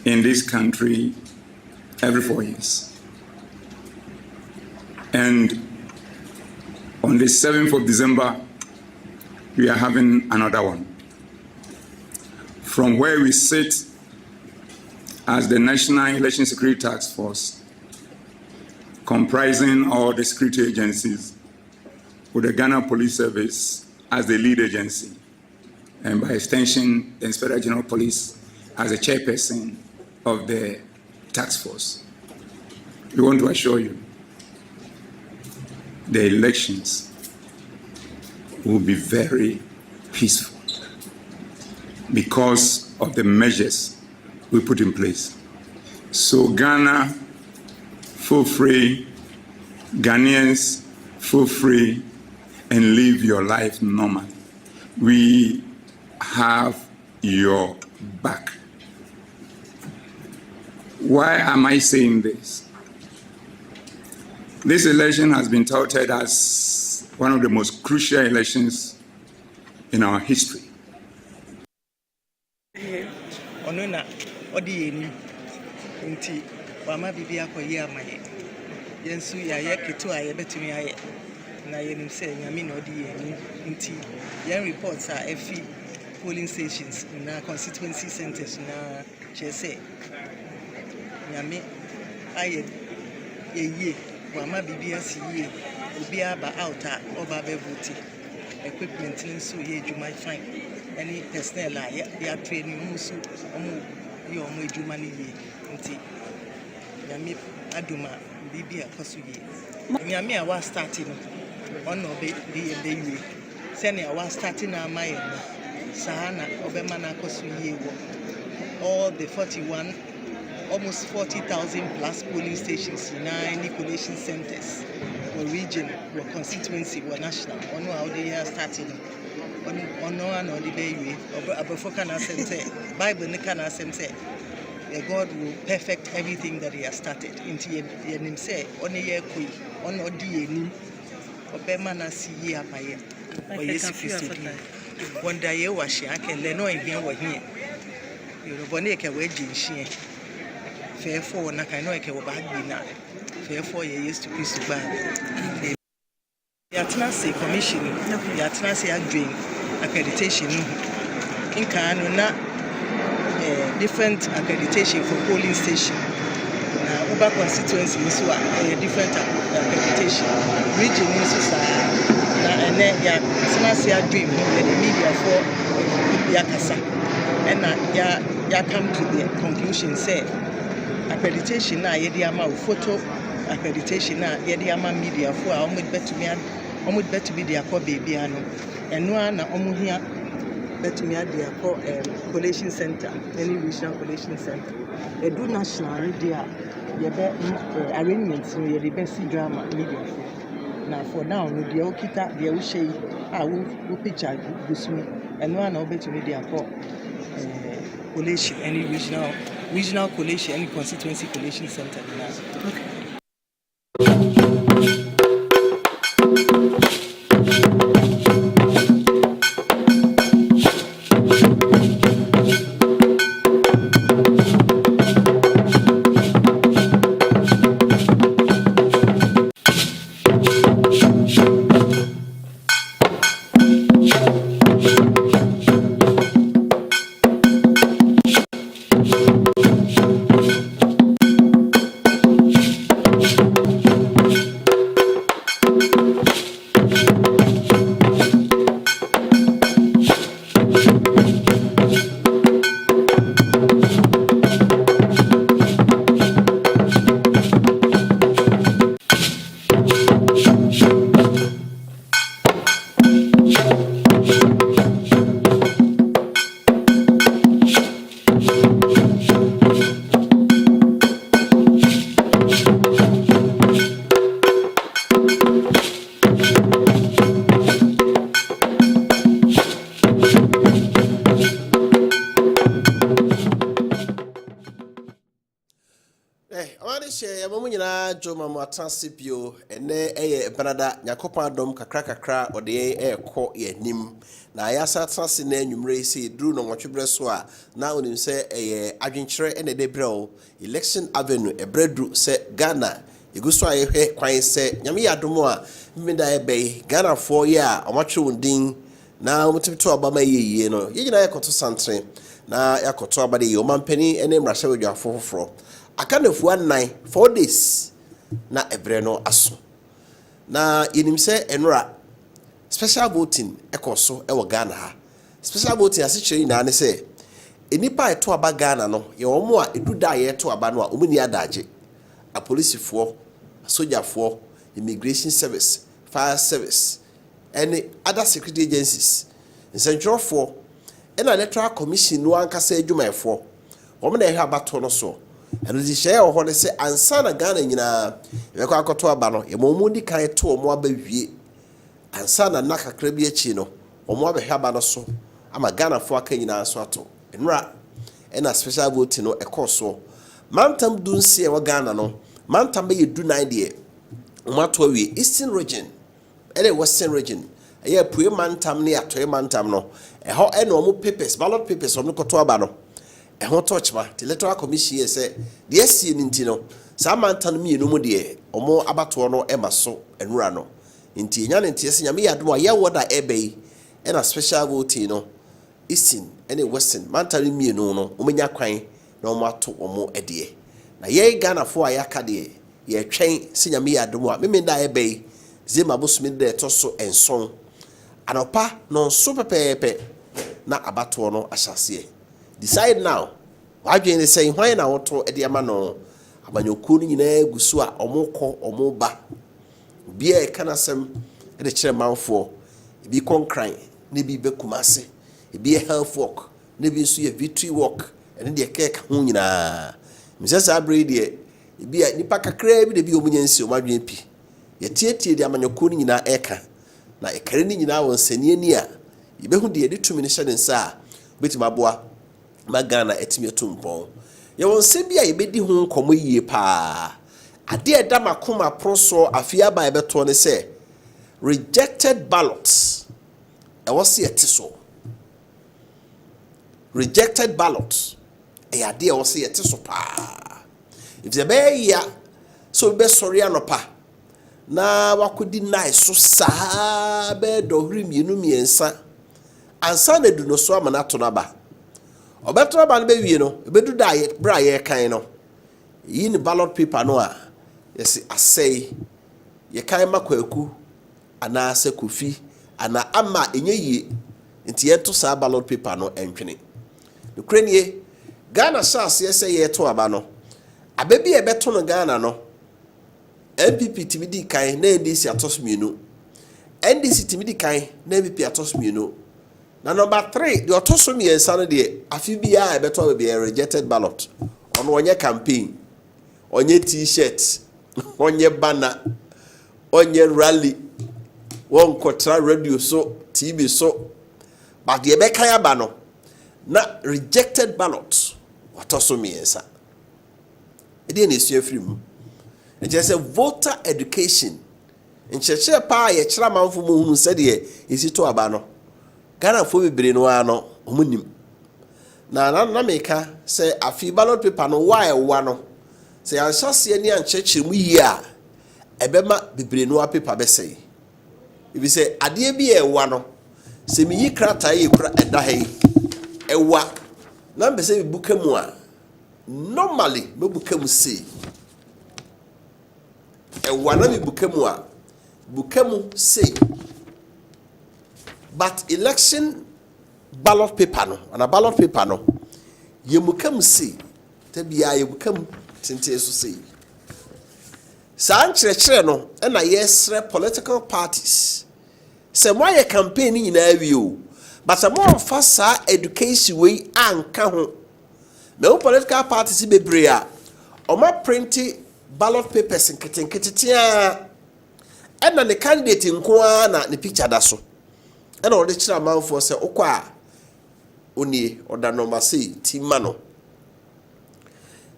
in this country every 4 years. And on the 7th of December, we are having another one. From where we sit as the National Election Security Task Force, comprising all the security agencies, with the Ghana Police Service as the lead agency, and by extension, the Inspector General of Police as the chairperson of the task force. We want to assure you the elections will be very peaceful because of the measures we put in place. So Ghana, feel free, Ghanaians, feel free and live your life normal. We have your back. Why am I saying this? This election has been touted as one of the most crucial elections in our history. Polling stations in our constituency centers na chese nyame aye ye wama bibia si ye obi aba out a oba be vote equipment nso ye adwuma fine any personnel a ya training musu omo ye omo adwuma ni ye nti nyame aduma bibia koso ye nyame a wa start no ono be ye sene a wa start na amaye no Sahana Obemana Kosuyewo, all the 41, almost 40,000 plus polling stations in 9 collation centers, or region, or constituency, or national, or no how they are starting, or no one or the baby, or Abafokana Sente, Bible Nikana Sente. God will perfect everything that He has started. Into Yenim say, on a year kui, on or DNA, Obemana see Appiah, or yes, one day was she, I can learn no here or here. You know, Boneka wedging she. Fair for Nakano bad dinner. Fair 4 years to Christ bad. Yatnasi commission, Yatnasi Adwenkyere accreditation. In Kanuna, different accreditation for polling station. Uber constituency is a different accreditation. Region is and then Yatnasi Adwenkyere, the media for Yakasa. And ya come to the conclusion say accreditation na yediama photo accreditation na yediama media for almost better be the akọ baby ano eno na omuhia better me the akọ collation center any regional collation center edu national media ye be arrangements no ye the best drama media for na for now no the okita the uhye wo picture gusumi eno na obetumi the akọ collation, any regional collation, any constituency collation center. Okay. Ɔwani hyɛ yɛn nyinaa dwo ma mo atansi bio ɛnɛ ɛyɛ banada Nyankopɔn adom kakra ɔde ɛkɔ yɛnim na yɛasa atansi na anwummerɛ sɛ duru no nwɔtwebrɛ so a na onim sɛ ɛyɛ adwenkyerɛ ɛna de brɛw election avenue ɛbrɛduru sɛ Ghana egu so a yɛhwɛ kwan sɛ nyame yɛ adom a mmeda ɛbɛyi Ghana foɔ yɛ a ɔmatwe wɔn din na ɔmotibito abama yie no yɛ nyinaa yɛkɔto santere na yɛakɔto abade yɛ ɔmampani ɛne mmarahyɛ wadwafo foforɔ aka na fuwa 4 days na ebre no aso na yenim se enura special voting ekoso e wo Ghana ha special voting asikyere na ne se enipa eto aba Ghana no ye omo a eduda ye to aba no a omuni adaje a policefo sojafoɔ immigration service fire service and other security agencies nsentwerɛfoɔ and electoral commission no ankasa adwumayɛfoɔ omo na ehwe abato no so and the share of what they say, and son of Ghana, you know, you're going to a banner, your momundi kind to a more baby, and son and Naka Crabia Chino, or more habano so. I'm a Ghana for Kenya Swato, and rat, and a special vote, a course so. Mantam don't see our Ghana no, Mantam may do 90, Matwawi, Eastern region, and Western region, a year pre mantam near to a mantam no, a hot and normal papers, ballot papers on the Cotuabano. E ho touch ma the electoral commission say the SC nti no sa mantan mi no mu de omo abato no e maso enura no nti nya ne nti se nyame yado a ye woda ebe e na special voting no Eastern ene Western mantan mi no omenya kwan na omo ato omo ede na ye Ghana fo ayaka de ye twen se nyame yado a me da ebe zema bosumi de to so enson anopa no so pepepe na abato no ahyase. Decide now. Why you say why na woto e de ama no abanyoku ni nyina gusu a omokọ omoba bia e kana sem e de kire manfo e bi konkran ne bi bekumase e bi health work ne bi so ye victory work e de keka ho nyina misesa abre de e bi nipa kakra bi de bi omunyansi o madwen pi ye tietie de amanyoku ni nyina eka na e kare ni nyina won sanie ni a e behu de de tumi ne hye den sa betima boa Magana etimi etumpon ye won se bia ye bedi ho nkomo yie pa ade eda makoma proso afia ba ebeto ne se rejected ballots e wose yetiso rejected ballots e ade e wose yetiso pa if the be ya so be sorry anopa na wakodi nice so sa be dohri mienu miensa ansa na du no so amana to na ba obetra ba no be wie no ebedu da ye bra ye kan no yi ni ballot paper no a yes asay ye kan makwaku ana ase kofi ana ama enye yie nti ye to sa ballot paper no entwene no krenie Ghana shas ye say ye to aba no abebi e beto no Ghana no MPP timidi kan na NDC atosmienu NDC timidi kan na MPP atosmienu. Na number 3, the autonomy and sanity, afibia beto be a rejected ballot. On one year campaign, on your t-shirt, on your banner, on your rally, one quotra radio so, TV so, but the Ebekaya bano, not rejected ballot. What also means, sir? It didn't issue free. It just a voter education. In Cheshire Pa, a chairman for who said, is it to Abano? Ghana fo bebre no ano omunim na meka say afi ballot paper no why wa no say anhyase ani ankyekye mu yi a ebema bebre no paper be say ibi say ade bi e wa no say mi yi krata yi kura eda he e wa na be say buka mu a normally me buka mu say e wa na me buka mu say but election ballot paper no and a ballot paper no ye mukam see te bia ye mukam tinte so say san kyerɛkyerɛ no na yɛsrɛ political parties sɛ mo ayɛ campaign ni nyinaa wi o but sɛ mo mfa saa education we anka ho me political parties bebree a ɔma print ballot papers nketenketetea ɛna ne candidate nko a na ne picture da so ɛna ɔde kyerɛ amanfoɔ sɛ okɔ a onie ɔda number 6 timma no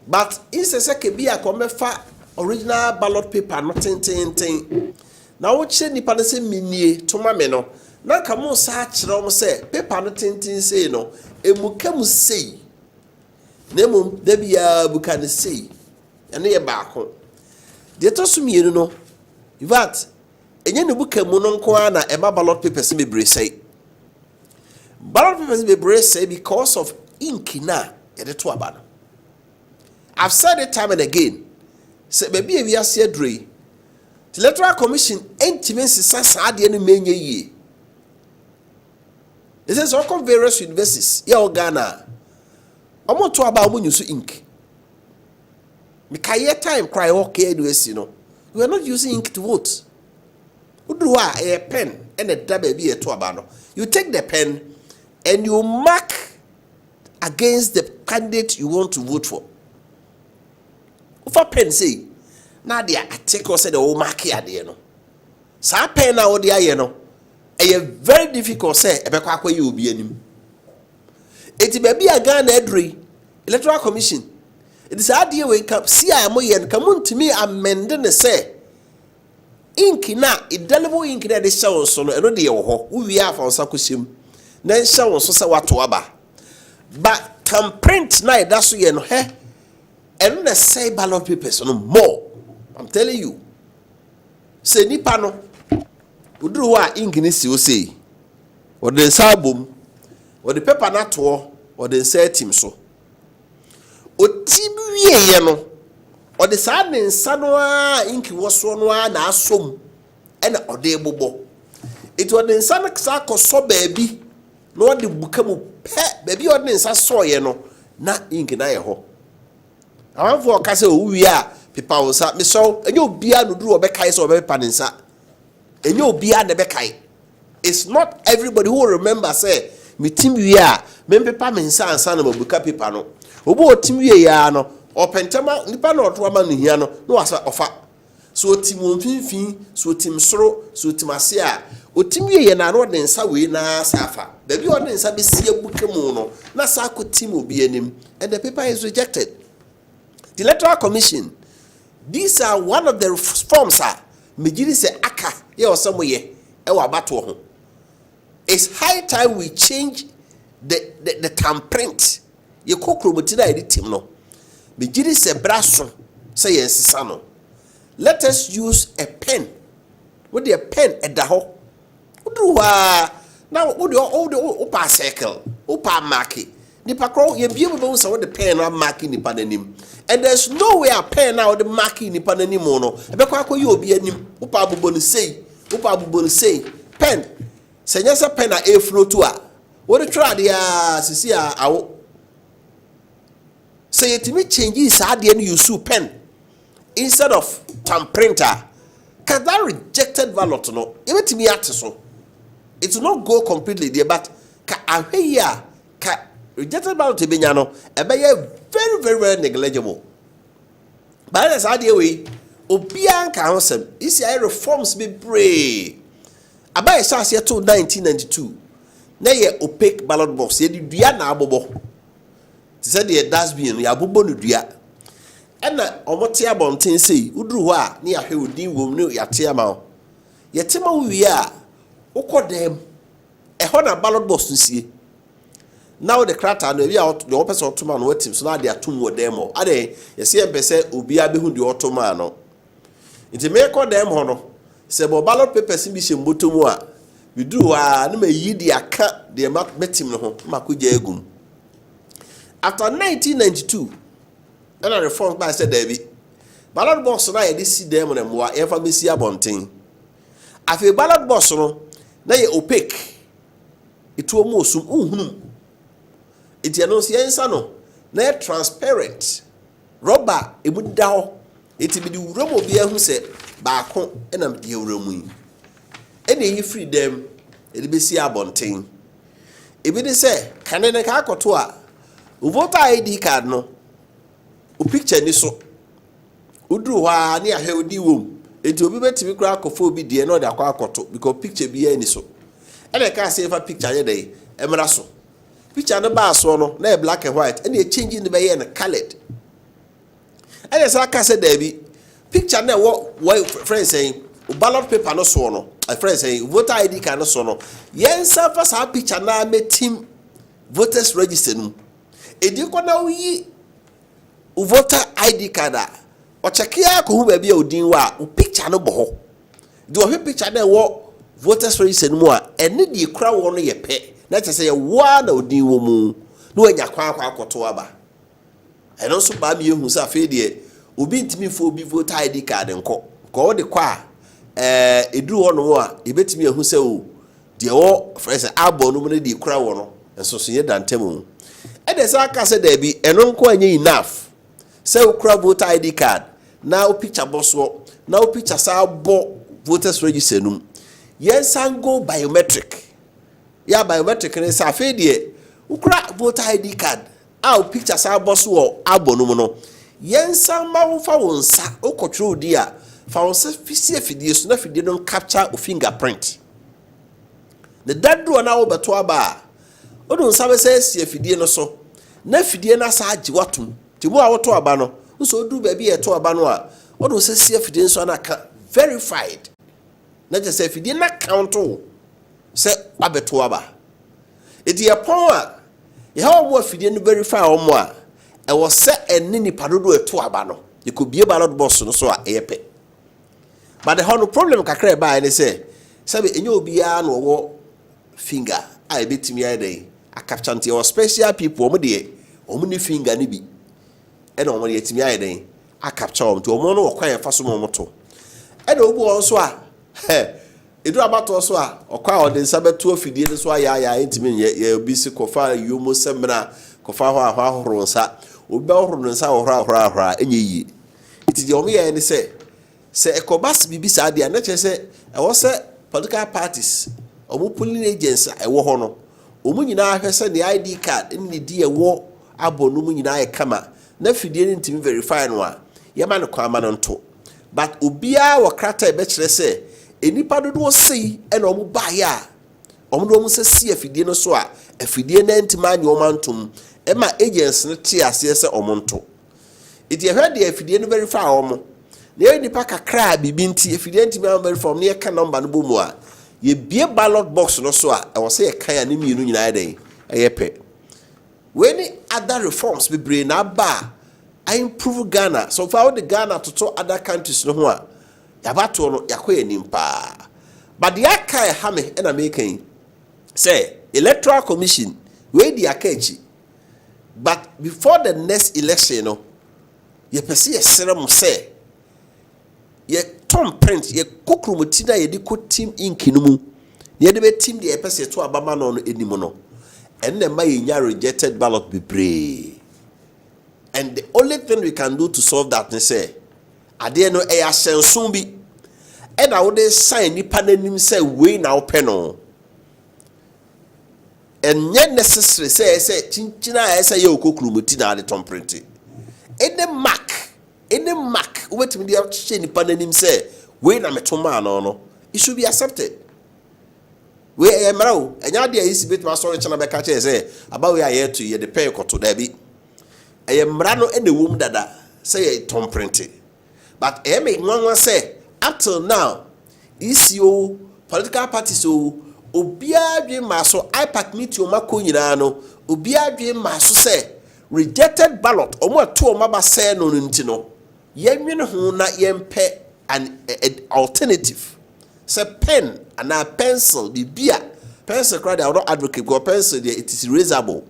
but inse ke bia ko mefa original ballot paper no ten na wo che nipa no se minie toma me no na ka mo sa kire mo se paper no ten sei no emukam sei na mum da bia buka ne sei ene ye baako de to so mienu no vat enye ne bukam no nko na eba ballot papers bebre sei ballot papers bebre sei because of ink na yede to aba no. I've said it time and again. Say baby we are adre. The Electoral Commission entimen sisa saade no menye yie. It says all various universities ya Ghana. Omo to aba omo nyusu ink. Me kaye time cry okay university no. We are not using ink to vote. Udu a pen and a da baby to aba no. You take the pen and you mark against the candidate you want to vote for. Ufa pen say na dia article say the o mark ade no sa pen na o dia ye no e very difficult say e be kwa akwa ye obi anim eti ba bia Ghana adri Electoral Commission it is ade we kam si am ye no kam ntimi amend ne say ink na indelible ink na de show so no eno de ye wo ho wo wi afa onsa kosim na show so say wato aba but can print na that so ye no he and the say ballot papers no more. I'm telling you. Say nipa no. Uduru wa ingini o say. Or the sabum. Or the paper na to or the say team so. O tibi ye no. Or the sad ne sanwa inki woso no na asom. Ena ode bobo. It was the nsa sa koso baby. No the bukamu pe baby or the nsa so ye no na inki na ye ho. I for kase we are people will say me so enyo bia no duru obekai so obepa nsa enyo bia na bekai. It's not everybody who remember say me team we are me pepa me nsa ansa na mabuka paper no obo team we ya no opentema nipa na oto ama no hia no no wasa ofa so team onfinfin so team soro so team ase a o team we ya na no de nsa we na safa da bi o de nsa be sie buka mu no na sa ko team obi anim and the paper is rejected. The Electoral Commission, these are one of the forms are Mijiri se aka ye or somewhere ewa bato ho. It's high time we change the thumbprint. Ye kokromotina editim no. Mijiri se braso say yensisa no. Let us use a pen. With the pen at the ho. Uduwa now upa circle, upa market. Nipa kro ye bia be so the pen na marking nipa nanim. And there's no way a pen now the marking nipa nanim no. E be kwa akwa ye obi anim. Upa abubo no say pen. Se nyasa pen na e flow to a. What the try dia sisi a awo. Say it me change is hard and use pen instead of thumb printer. Can that rejected ballot no? Even to me at so. It will not go completely there, but ka ahweya ka rejected ballot be nyano very negligible. But that's idea we obian ka hosem isi ay reforms be brave. Abay start here to 1992. Na ye opaque ballot box ye dua na abobo. Ti said the dustbin ya abobo no dua. Ena omote abonten sei uduru ho a na ya hwe odin wom no ya te ama ho. Ye tema wi a ukodem eho na ballot box nsie. Now the crata no bia the person otoma no wetim so na de atum wo dem o ade ye se empese obi abehu de otoma no nti me ko dem ho no se bo ballot papers bi shemboto mu a we do a na ma yi de aka de metim no ho makoja egum. After 1992 and a reform by said David ballot box na ye de si dem na mo a ye fa mesi abonten afi ballot box no na ye opaque etu omo osum unhunu. It announce yensa no na transparent rubber emuda ho it be the uromo bia hu se baako enam de uromu yi ene yi freedom e be si abonten e be de se kanene ka akoto a voter ID card no o picture ni so uduru ha na ahwe odi wom enti obi betimi kura akofo obi de no de akwa akoto because picture bia ni so ene ka say fa picture ye dey emra so picture no ba so no na black and white and you changing the way and colored And as I said, Debbie, picture now what friends saying, ballot paper no so a friend saying, voter ID card no so no. Yes, first our picture now met team voters register. If you now we voter ID card, or check here, who may be a dinwa, picture no boho. Do a picture now what voters register more, and need the crowd on your pay. Let's say one or din woman, no one ya kwa. And also by me who's a fade ubi ntimi for be voter ID card nko ko de kwa eduru ho no a ebetimi ehu se o de o friends abo no ne de kura wo no enso so ye dantemu e de sa aka se da bi eno nko anya enough se o kura voter ID card na o picture boso na o picture sa bo voters register num yes and go biometric ya biometric ne sa fade o kura voter ID card a o picture sa boso o abo no no yensa mawufa wonsa okotro di a fa wonsa fisi afidie so na afidie no capture o fingerprint the dadro na wo beto aba odun sa be say si afidie no so na afidie na sa agi watum ti mo a woto aba no nso odu ba bi eto aba no a odun sa si afidie so na ka verified na je say afidie na count o say abeto aba edi epon a ye ha wo afidie no verify o mo a e was set and nini padodo eto abano. You could be a ballot boss no so a epe. But the whole problem kakra ba any say sabe enyo bia no wo finger I bit me day a capture nti or special people omo de omo ni finger ni bi e na omo de timi aye den a capture omo to omo no okwan fa so omo to e na obu on so a edu abato so a okwa o de sabeto afidie so aya ntimi ye obi si kofa yomo semra kofa ho ahoro nsa obi ahoro nsa ahoro enye yi iti de omo ye ni se ekobas bibi sa dia na che se e wo se political parties omo polling agents e wo ho no omo nyina ahwe se the ID card ni di e wo abonu mu nyina e kama na fidie ni ntimi verify no a ye ma no kwama no nto but obia wo krata e be kire se enipa dodo sei e na omo ba ya omo do omo se si afidie no so a afidie na ntima anya omo antom e ma agents no tie ase se omo nto iti ehwe de afidie no verify omo na enipa kakra bibi nti afidie ntima verify omo ne ka number no bomu a ye bie ballot box no so a e wo se ye kan ya ne mienu nyina den e ye pe when other reforms be brain na ba I improve Ghana so far the Ghana to other countries no ho a yabato no yakoye nimpa but the akai hame na making say electoral commission we di akachi but before the next election no ye pese ye serem say ye tom print ye kokrumuti na ye di ko team ink no mu ye de be team de ye pese to abama no no enimo no and the may nya rejected ballot be pray and the only thing we can do to solve that is say ade no e asenso bi and I would sign nipa nanim say we now peno and yet necessary say chinchina say ye okokrumuti na de tom print any mark wait me dey change nipa nanim say we na metoma no it should be accepted we emrao enya de is bit ma sorry chana be ka che say about we aye to ye de pay koto da bi emra no ene wom dada say ye tom print but me nwanwa say up till now ECO political parties so obia dwe maso ipac meet o mako nyina no obia dwe maso say rejected ballot omo ato o maba say no nti no yenwene ho na yempe an alternative say pen and a pencil bibia pencil credit I don't advocate go pencil there it is erasable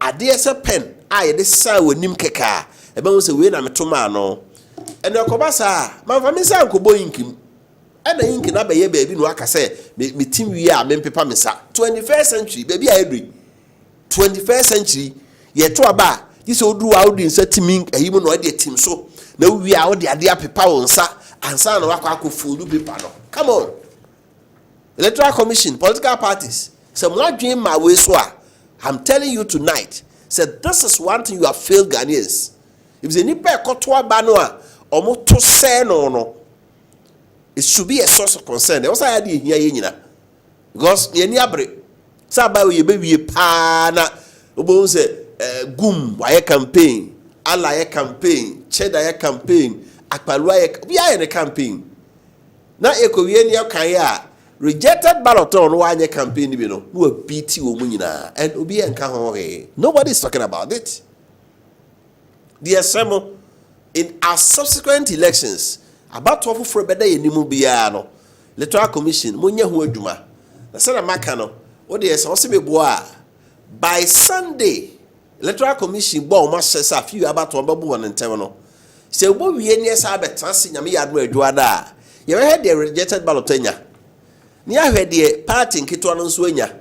ade say pen I dey say wonim keka e be wo say we na metoma no and the Kobasa, my family say Uncle Boyinkim, and the ink na be baby no aka say me team we are men paper misa 21st century baby I agree 21st century ye to aba this odu audi say team ehim no dey team so na we are the ade paper wonsa ansa na wakwa full paper no come on electoral commission political parties say mo adwen ma we so a I'm telling you tonight said this is one thing you have failed Ghanaians if the nipa ekoto aba no a omo to say no it should be a source of concern there was I dey here nyina because ye ni abre say ba we be wie pa na obo say gum why campaign ala ye campaign, cheddar ye campaign, akpalua ye we are in a campaign. Na ekowie ni akan ya rejected ballot on one year campaign bi no no BT wo munyina and obi enka ho he. Nobody is talking about it. The assembly in our subsequent elections about 12 for better enimu bia no Electoral Commission munye ho adwuma. Na say na maka no wo de ese wo se beboa by Sunday Electoral Commission bo o ma hyesa few about to babu won ntem no. Se wo wie ni esa abetanse nyame ya adwo adwo ada. You had the rejected ballot enya. Ni ahwe de party nkito no nso enya.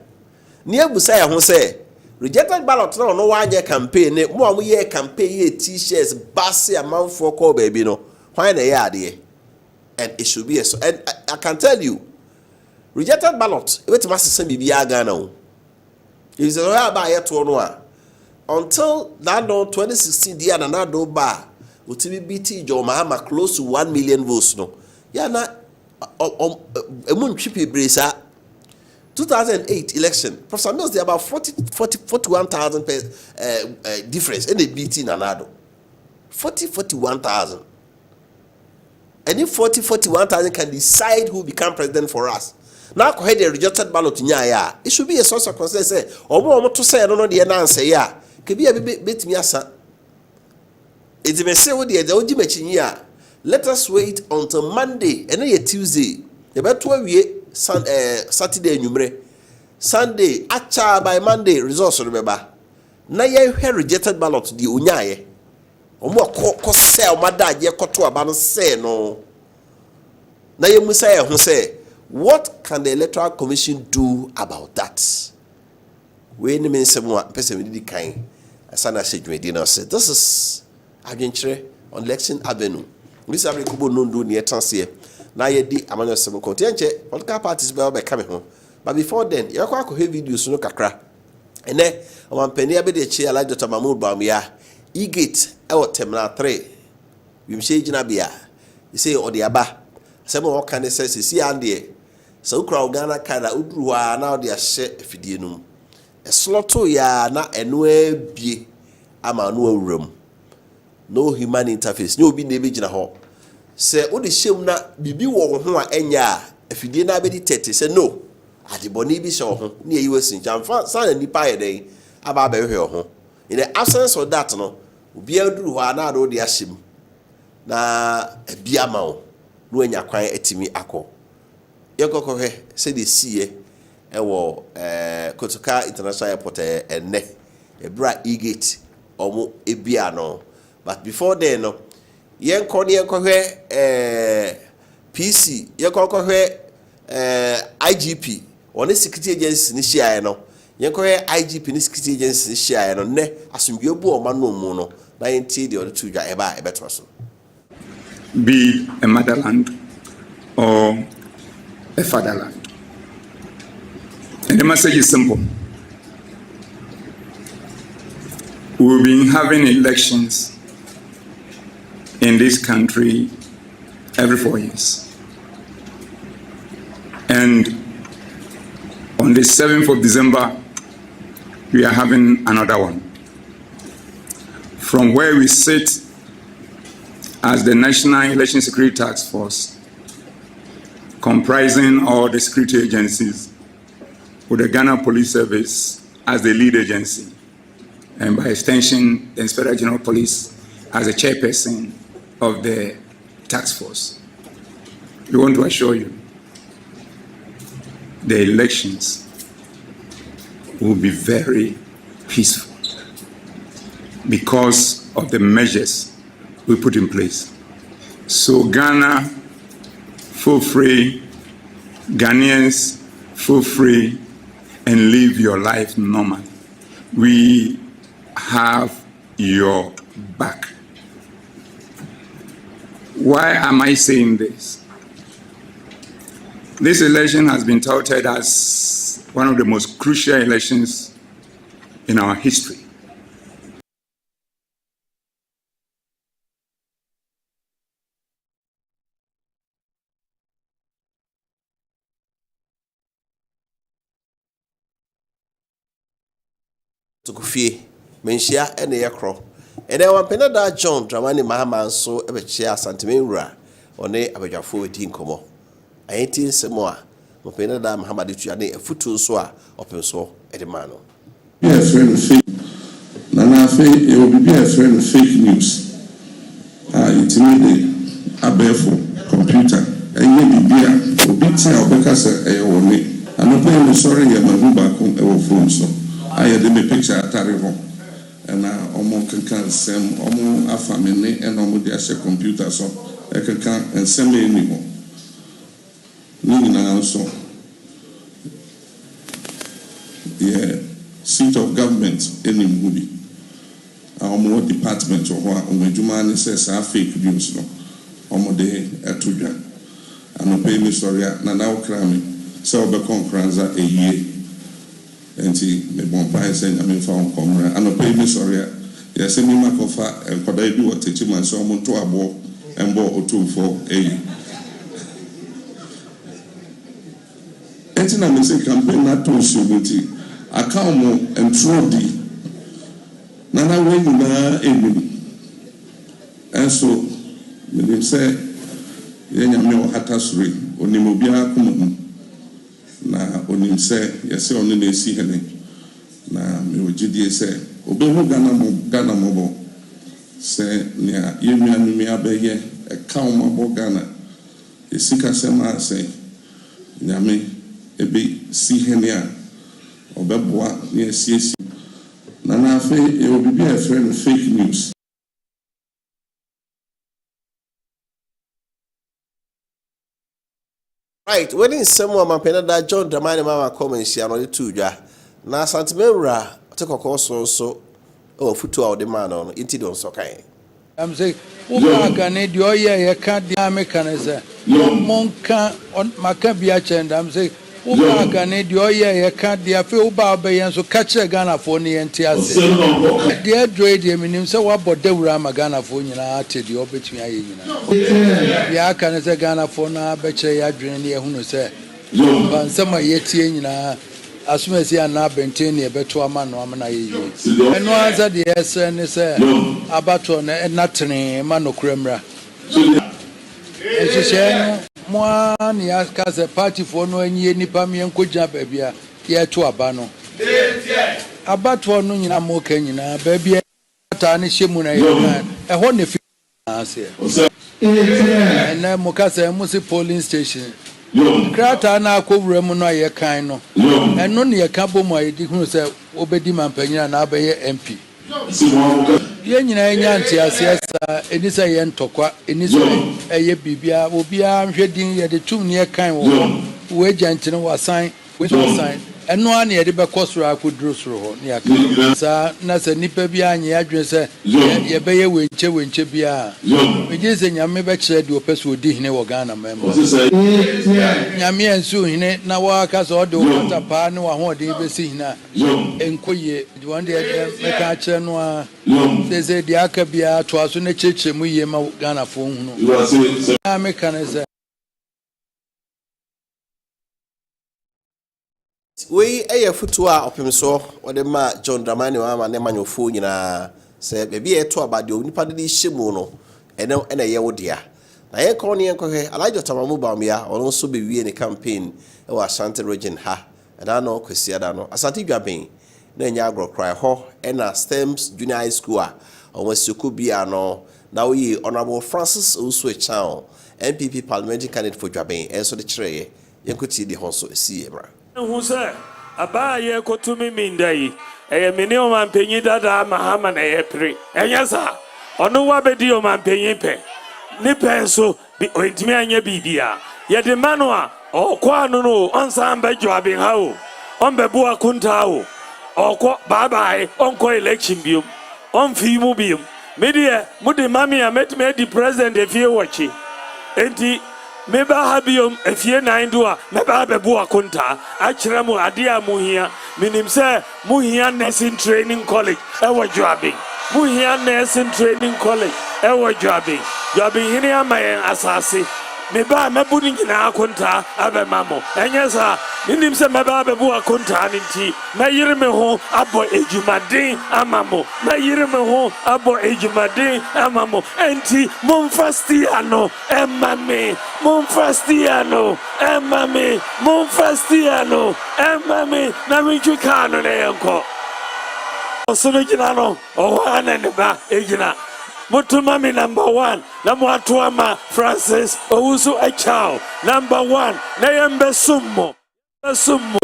Ni abusa ya ho se rejected ballot no no wanye campaign ne mo am ye campaign ye t-shirts basse amanfo call baby no. Why na ya de? And it should be so. And I can tell you rejected ballot e wetima sesem bibia Ghana o. If the way ba ye to no a until that no 2016 dia na do ba utimi BT John Mahama close to 1 million votes no. Yeah, na ntwi bresa 2008 election Professor Mills there about 41,000 difference in the BT nanado 41,000 and if 41,000 can decide who become president for us now go ahead the rejected ballot nya ya it should be a source of concern say omo to say no de na answer ya ke bia betimi asa it me say wo de oji machi ya. Let us wait until Monday and then Tuesday. The better we Saturday numere. Sunday acha by Monday results remember. Na ye rejected ballot di unyaye. Omo ko sell mada ye koto aba no say no. Na ye musa ye ho say what can the Electoral Commission do about that? We ni mensemo a person we di kan. Asana sedwedi na say this is Adwenkyere on Election Avenue. Mr. Kubo Nundu near Tansia. Now ye di amano seven contenche, political parties be coming home. But before then, you have videos no kakra. And then one penny be the chair like Dr. Mahmoud Bamia. E-gate out terminal 3. We say Jinabia. You say Odiaba. Some more can say see Andy. So crowd Ghana kada udruwa now they are share fidinum. A slotto ya na enwe bie ama no room. No human interface. No be nebe jina ho. Say o de shem na bibi wo ho a enya afidie na be di 30 say no. Adiboni bi so ho. Na yi wasin jamfa san nipa ye den aba ba hwe ho. In the absence of that no, obi aduru ho na do de ahyem. Na bia ma wo. No enya kwan etimi akọ. Yekoko hwe say de sie ewo Kotoka International Airport enne. Ebra E-gate omo ebia no. But before then, no, PC, IGP, or the security agency ni share no. IGP ni security agency ni share no. Ne asumbiyo bu o manu mono. Na yenti the other two ja eba ebetroso. Be a motherland or a fatherland. And the message is simple. We've been having elections in this country every 4 years. And on the 7th of December, we are having another one. From where we sit as the National Election Security Task Force, comprising all the security agencies, with the Ghana Police Service as the lead agency, and by extension, the Inspector General of Police as the chairperson of the task force. We want to assure you the elections will be very peaceful because of the measures we put in place. So Ghana, feel free, Ghanaians, feel free and live your life normally. We have your back. Why am I saying this? This election has been touted as one of the most crucial elections in our history. Tukufie menshia ene yakro And then one penada John Dramani Mahama so ever chair Santimura or ne abajafo din komo. I ain't in Samoa. Penada Mahamadi Tuane a futu soa open so edemano. Be a friend of fake. Nana it will be a friend of fake news. Intimidate a barefoot computer. And maybe be a bit of because a only. I'm not playing sorry, I'm a back on our phone. So I had a picture at Tariho. And I almost can send almost a family and almost the computer. So I can and send me anymore. Also, the seat of government in the movie. Our more department or what Omejumani says are fake news. No, Omode Atuja. And pay me sorry, Nanao Krami, so become Kranza a year. And he may bonfire saying, I mean, found Comra, and pay me sorry. Yes, and Makofa and could I do what teaching my son to a ball and ball or two for a. I say campaign not to submit a calm and trody. Nana way na ebi. And so me say yenya me o hatasuri onimo bia kumu na onim say yesi oni na esi hene na me ogidie say obehu Ghana mo say nia yenu mi abeye e calm abo Ghana esika sema say nyame ebe si henia obeboa ne asiesi na na afa e obi be a friend of fake news. Right, when in someone my penada John Dramani Mama comments here on the tuja na santimera take a course also futu out the man on into don so kai. I'm saying, Wofa Kofi Appiah, you can't do mechanism. Monka on Macabia chend. I'm saying, Wofa Kofi Appiah, you can't do a few barbarians so catch a Ghana for the NTS. The dread, you mean, so what about the Rama Ghana for you? I tell you, between I can say Ghana for now, betcha, I dream here who say, but some are yet in as soon as you are not maintaining a better man, no man. And once at the SN is about and nothing, man, cremra. And she said, one, he asked us a party for no any pami and could jump baby, here to a bano. About one, you know, more Kenyan, baby, tiny shimuna, a honey answer. And then Mokasa Musi polling station. Krata na akowura mu no ye kan no eno ne ye ka bomo ayedi hu se obedi mampanyina na abaye MP ye nyina enya ntia asa enisa ye ntokwa enisa eye bibia obia nhwedin ye de tum ne ye kan wo agentine wasan we wasan eno a ne ye de be kosoro akoduro soro ho ne aka sa na se nipa bia anye adwen se ye be ye wenche bia me je se nyame be kire de opeso odi hine wo Ghana member nyame ensu hine na wa ka so de okata pa ne wa ho de be si hina enkoye de won de me ka kire no a se de aka bia to aso na cheche mu ye ma Ghana fo hu no na me kan se we eye futu a opem so wode ma John Dramani Mama ne manyofo nyina se be bia eto abade onipa de hyemu no ene ye wodea na ye kon ne enkohwe alajo tamamu bamia ono so be wie ne campaign e wa Ashanti region ha na no kwesiada no Asante dwaben na nya agro cry ho na Stems Junior High School a onwasuku bia no na we Honorable Francis Uswe MPP parliamentary candidate for dwaben enso de kire ye nkoti di honso esi ebra who say aba ye kotumi mindai e meni o mampenyi dada mahama na ye pre enyasa ono wa bedi o mampenyi pe ni penso bi ontimi anya bibia ye de manoa o kwa no no onsan be joabin ha o on be bua kunta o okwo bye bye onko election biom on fi mu biom media mudi mami ya metme di president e fie wachi enti meba habiom efie nan do a meba bebu akonta akire mu ade a muhia minim se muhia nursing training college e wo joabe muhia nursing training college e wo joabe hini amayen asase me ba mebu ni nyina akonta abema mo enye sa nim se me ba bebu akonta ni nti mayire me ho abo ejumaden amamo mayire me ho abo ejumaden amamo enti monfastiano emame monfastiano emame monfastiano emame na minchukano ne yanko osono jina no owana ne ba ejina Mutumami number 1, Namuatuama Francis Owusu Achao, number 1, Nayembe Sumo. Sumo.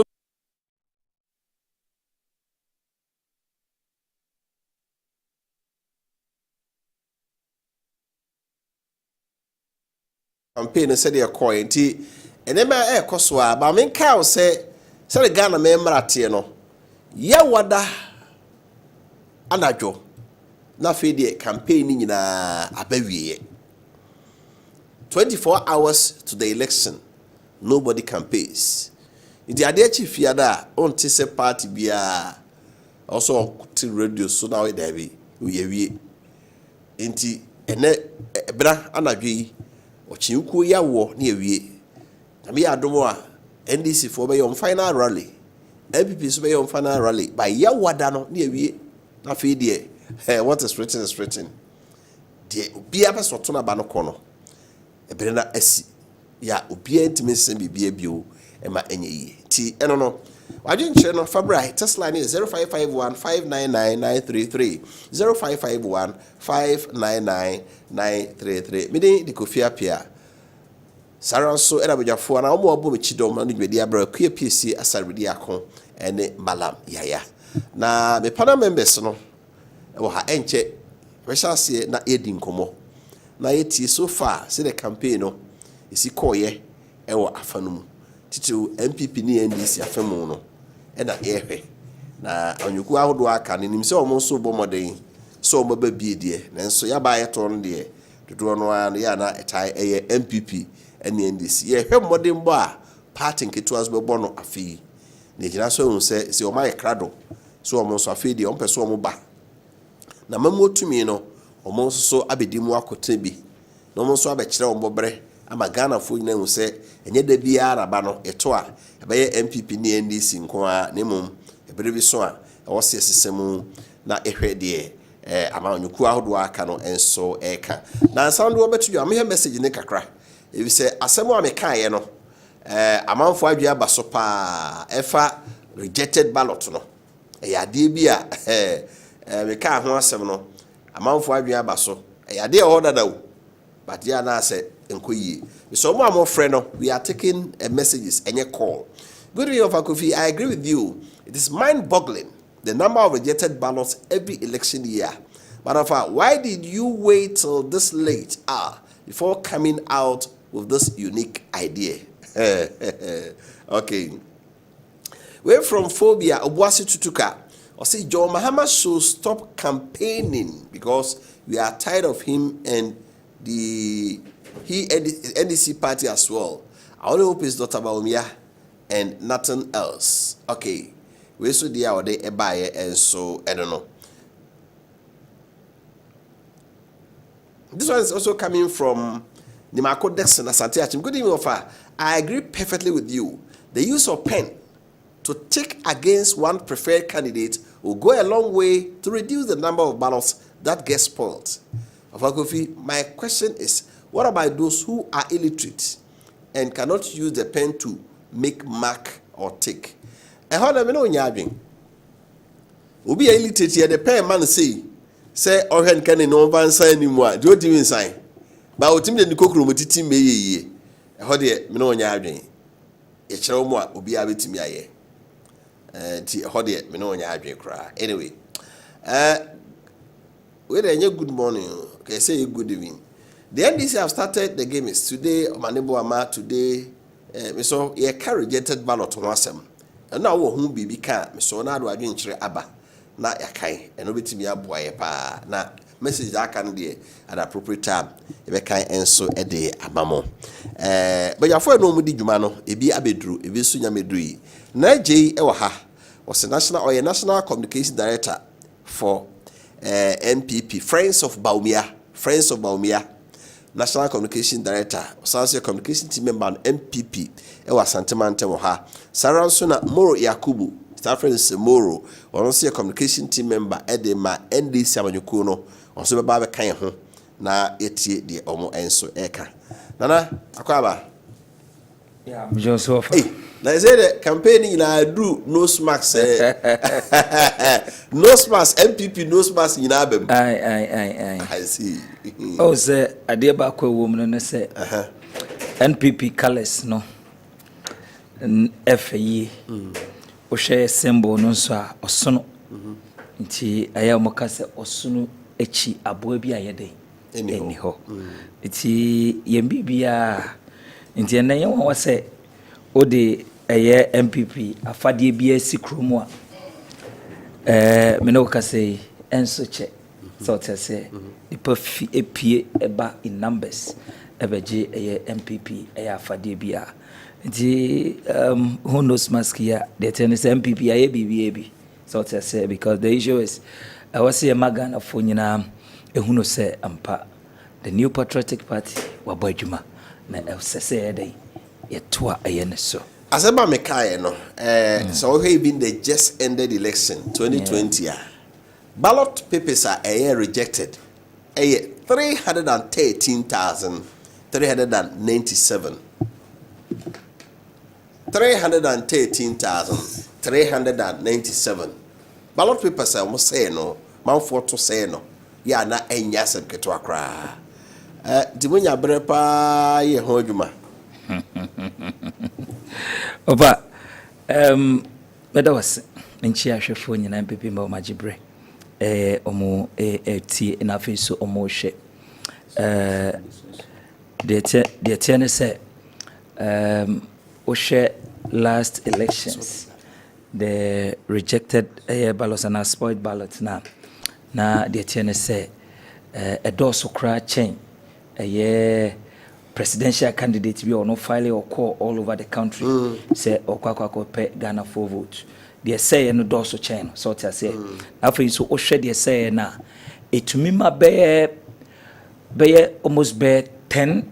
Campaign said your coin tea, and then my air coswa, but I mean, cow say the Ghana memoratiano. Ya wada anajo. Na fede campaigning na abawie 24 hours to the election nobody campaigns the ade chief yada on tise party bia also to radio so now we there be we enti ene bra anadwe ochiuku ya wo na ewie na me adomo a NDC for be on final rally MPP so be on final rally by ya wada no na ewie na fede what is written is written. The Ubia Sotona Banocono. A Brenda Essi. Ya Ubia intimacy be bio, and my NE. T. No. I didn't share no Fabri. Test line is 0551 599 933. 0551 599 933. Meaning the Kofi Appiah. Sarah so Erabuja for an almost boom chidom and the Diabra queer PC as I ready and Malam Yaya. Na me pana members no. Ha enche we shall see na edi nkomo na yeti so far see the campaign no isi koye ewo afanum titu MPP ni NDC afemu no e na ehwe na onyuku ahodo aka ne nim se omo so bomoden so omo ba biedie nanso ya ba yeto no de dodo no ya na etai eye MPP ene NDC ye hwe modern bo a party nketuas be bo no afi ne gina so hu se omo ye krado so omo so afi de omo so omo ba na mamu otumi no omo so abedimu akote bi na omo so abekire ombobre ama Ghana fo nyina hu se enye da biara ba no eto a ebeye MPP ni NDC nko a nemum ebere bi so a ewose sesemu na ehwe de ama onyuku ahodo aka no enso eka na sound obetu am here message ne kakra ebi se asemu ameka ye no amanfo adwe abaso pa efa rejected ballot no eyade bi a we can't want some no amount for Adwenkyere abaso ya dey order da but ya na say enkoyi so more friend no we are taking messages any call. Good evening, Wofa Kofi. I agree with you. It is mind-boggling the number of rejected ballots every election year. But why did you wait till this late before coming out with this unique idea? Okay, we're from Phobia Obuasi Tutuka. I say John Mahama should stop campaigning because we are tired of him and the NDC party as well. I only hope it's Dr. Baumia and nothing else. Okay, we so the hour they buy and so I don't know. This one is also coming from Nimako Dexon Asante Achim. Good evening, Wofa. I agree perfectly with you. The use of pen to tick against one preferred candidate will go a long way to reduce the number of ballots that get spoiled. Wofa Kofi, my question is, what about those who are illiterate and cannot use the pen to make mark or tick? And how do we know nyabing? Obi illiterate here, the pen man say Ohen can no one sign anymore. Do you even sign? But ultimately the cockroach with team me. How do you know nyabing? A show more Obi abit me aye. How do you know nyabing cry? Anyway, well, good morning. Okay, say good evening. The NDC have started the game is today. Manebo Ama today. So ye carry rejected ballot on wasem. And now who be can. So now do Adwenkyere aba na yakai. And obetimi aboye pa na message that can dey at appropriate time. Ebe kan enso e dey amamo. But ya for no mu di dwuma no ebi abedru ebi so nya medru yi. Na jei e wo ha. Was national communication director for NPP Friends of Baumia. National Communication Director, Sansia Communication Team Member MPP, Ewa Santimante Moha, Saransuna Moro Yakubu, Star Friends Moro, or Communication Team Member Edema ND Samanyukuno, or Super Baba Kanho, na eti de Omo Enso Eka. Nana, Akwaba. Yeah, Joseph. Hey, na say the campaigning na do nose mask nose mask MPP nose mask in abem. I see. Oh, say ade ba kwa woman no say. NPP colors no. FAE. O share symbol no so a osono. Nti aya mo ka say osono echi aboa bi ayede. Eniho. Nti yembibia nti ene ye won say o de eye MPP afade bia si kromo a me no ka say enso che so te say ipa fi epie eba in numbers ebeje eye MPP eye afade bia nti who knows mask here the ten is MPP aye BBAB so te say because the issue is I was say magana fo nyina ehunu say ampa the New Patriotic Party wa badwuma na sese dey yetwa ayene so aseba mekae no so we been the just ended election 2020 ballot papers are rejected 313,397 ballot papers are almost say no man for to say no ya na enya sem ketwa kra dimunya brepa ye ho adwuma oba meda was nchi ahwefo nyina MPP mba majibre omo ti na fe so omo hwe de tiene say o share last elections the rejected ballots and spoiled ballots na de tiene say a doso cra chain presidential candidate be or no file or call all over the country say okwa pay Ghana for vote they say no doso chain so to say after so o share they say na etumi ma be almost be 10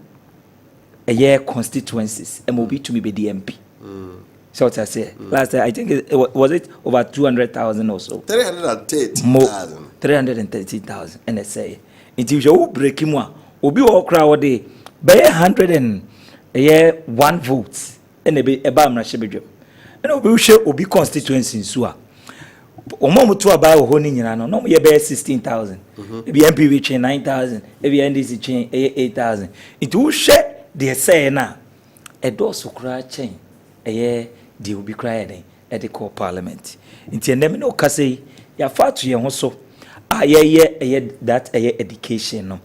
a year constituencies mob to me be the MP so to say last time I think was it over 200,000 or so 330,000 and they say it is you break him obi o crowd dey be 101 votes and e be eba amra shebedwem and obi hwe obi constituency nso a omo to aba ho ni nyina no no ye be 16,000 e be MP we 9,000 e be NDC chain 8,000 it wo hwe de say na e do so kra chain e de obi kra den e de call parliament nti enem no ka say ya fa to ye ho so ye that education no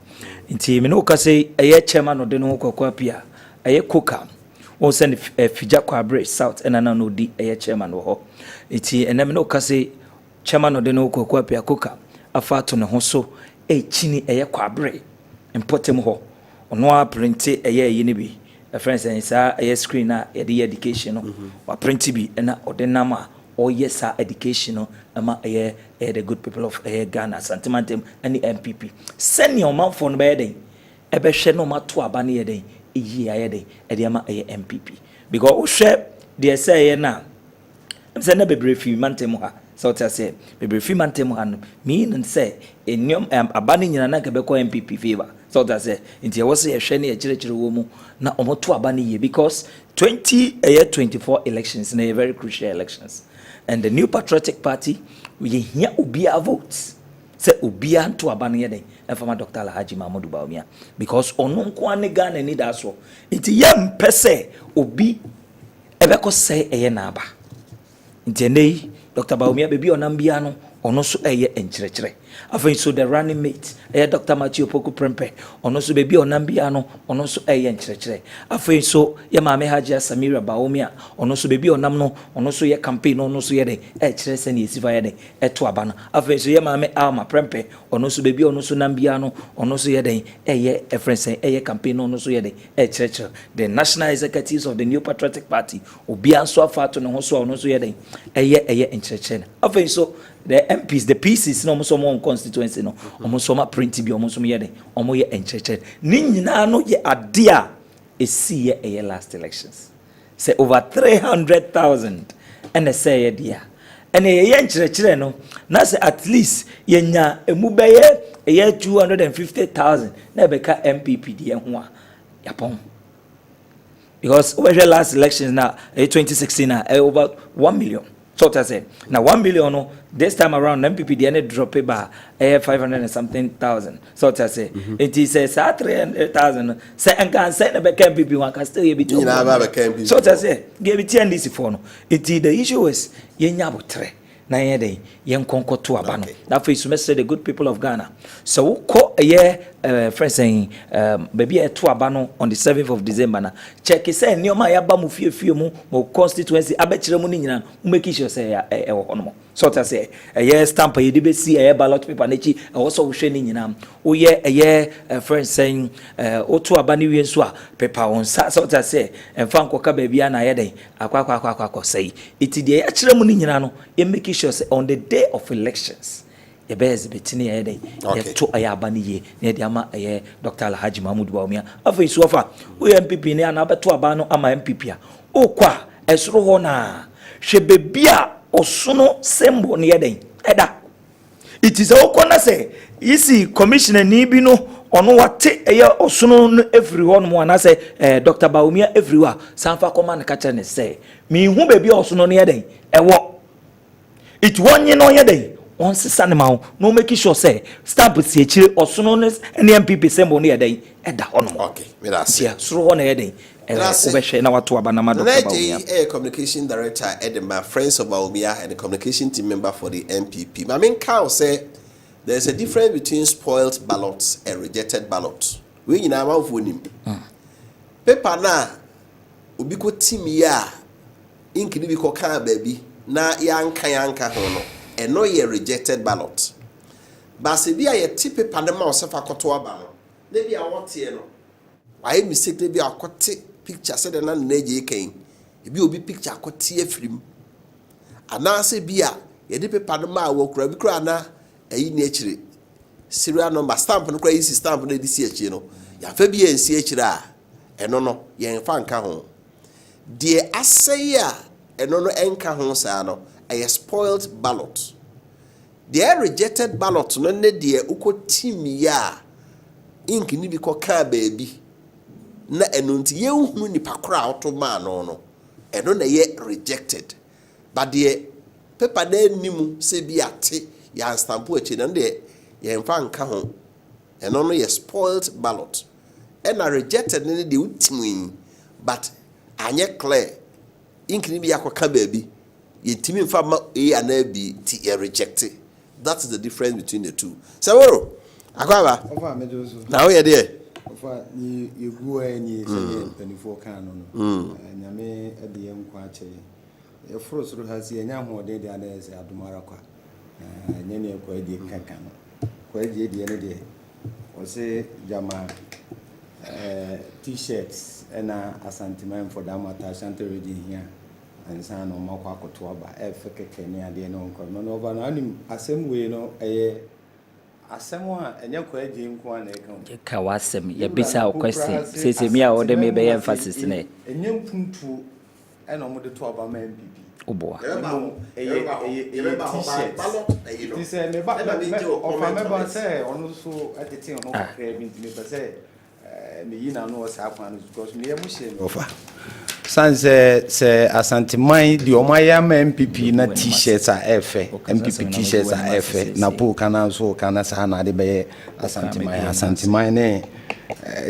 nti me no ka say chairman of the Wofa Kofi Appiah koka won send fija kwabre south and na no di chairman wo ho nti enem no ka say chairman of the Wofa Kofi Appiah koka afa to ne ho so chini kwabre importem ho ono a print ye ne bi friends and sa screen na the education no wa print bi na odenama or yes educational ama the good people of Ghana sentimentum and the MPP send your man phone by den e be hwe no mato abane ye den eyi aye den e de ama MPP because o hwe de say na say na bebre fi mantem ha so to say bebre fi mantem ha no mean say enyom abane nyina na ka be ko MPP favor so to say nti e wo say hwe na e kirekire wo mu na omoto abane ye because 2024 elections na very crucial elections. And the New Patriotic Party, we hear Ubia votes. Say Ubia to Abanede, and from Dr. Alhaji Mahmoud Bawumia. Because Onon Kwane Ghana need as well. It's yam pese Ubi Ebeko say a naba. Intende Dr. Bawumia baby onambiano, onosu eye enchrechere. Afin so the running mate, Dr. Matthew Poku Prempe, onosu baby onambiano, onosu eye enchrechere. Afin so Yamame Haja Samira Bawumia, onosu baby onamno, onosu ye campaign, onosu yede, echere and yesiva yede, etuabana. Afin so Yamame Alma Prempe, onosu baby onosu nambiano, onosu yede, eye friends, eye campaign, onosu yede, echere. The national executives of the New Patriotic Party, Ubian so far to no so onosu yede, eye enchrechere. Afin so the MPs, the PCs, no almost one constituency, no almost some print be almost some year, almost year and church. Nina no ye idea is see a last elections. Say over 300,000 and say dear. And a young children, no, that's at least yenya a mubeye a year 250,000. Never ka MPP dear yapon. Because over the last elections now, 2016 now, over 1 million. So I said, now 1 million, no, this time around, MPP, the end drop it by 500 and something thousand. So I say, it is 300,000. Say, and can send a back MPP one can still be between. So I say, give it 10 DC for no. It is the issue is, yenyabu tre. Na yede yen konko to abano that face to message the good people of Ghana. So ko a friend saying baby a to abano on the 7th of December na check say nioma ya ba mu fie mu constituency abechire mu ni nyina make sure say e hono so ta say stamp ye be see ballot paper na chi also wo hwe ni nyina wo ye friend saying o to abani wi nso a paper on so ta say emfa nkoka baby na yede akwa say it dey ya kire mu ni nyina no ye make sure say on the day of elections ye bezi betini ye dey ye to ayabani ye ne dey ama Dr. Alhaji Mahmoud Bawumia afa so afa o MPP ne ana beto abano ama MPP a o kwa esoro ho na hwe bebia osono sembo ne ye dey eda it is okona say isi commissioner ni bi no ono wate osono no everyone mo na say Dr. Bawumia everywhere sanfa koma na kacha ne say mi hu bebia osono ne ye dey ewo it one no yede on sisa ne ma no make sure say stamp si echire osono ne MPP sembo ne yede eda hono okay me that say suro ho na yede obehwe na wato aba na ma Dr. Bawumia communication director Edema Friends of Bawumia and the communication team member for the MPP. I mean can say there's a difference between spoiled ballots and rejected ballots. We nyina ma vonim paper na obi ko team ya inkini bi ko kan baby na yanka hono eno ye rejected ballot base bia ye tipe panema osefa koto aba no na bia wote no why mistake bia akote picture said na neje ken ebi obi picture akote afirim ana se bia ye de paper no ma wo kura bi kura na ayi na akire serial number stamp no kura yi stamp na di si akire no ya fa bia ensi akire a eno no ye fa nka ho de asaya eno no enka ho saa no a spoiled ballot. The rejected ballot no ne de ukotim ya ink ni bi ko ka baby na eno nti ye hu ni pakra auto ma no eno na ye rejected but the paper na nimu se bi ate ya stamp achi na de ye mfa nka ho eno no ye spoiled ballot and a rejected ne de utim but anye clear ink ni bi yakoka baby yetimi mfa ma anabi ti rejected. That is the difference between the two. Saworo akwaba ofa mejoso na wo ye de ofa ni yegu ani se penifo kan no nyame ade yankwa ache e frosoro hasi enya hoden de ana ese adumara kwa nya ne kwa de kankan no kwa de ne de o se jama t-shirts and asantiman for that matter shanty reading here and san no makwa akoto aba e fekeke ne ade no nko no over na anim asem we no asem a enya kwa ade nko ana e kan ka wasem ya bisa question sese mi a ode me be emphasis ne enya mpuntu e no mo de to aba ma MPP oboa ti se me ba ofa me ba se onu so atete onu kra bi ntime ba se me yi na no o sa kwa no because me ya mu she ofa se asantiman di omaya ma MPP na t-shirts a efe MPP t-shirts a efe na po kana so kana sa na de be asantiman ne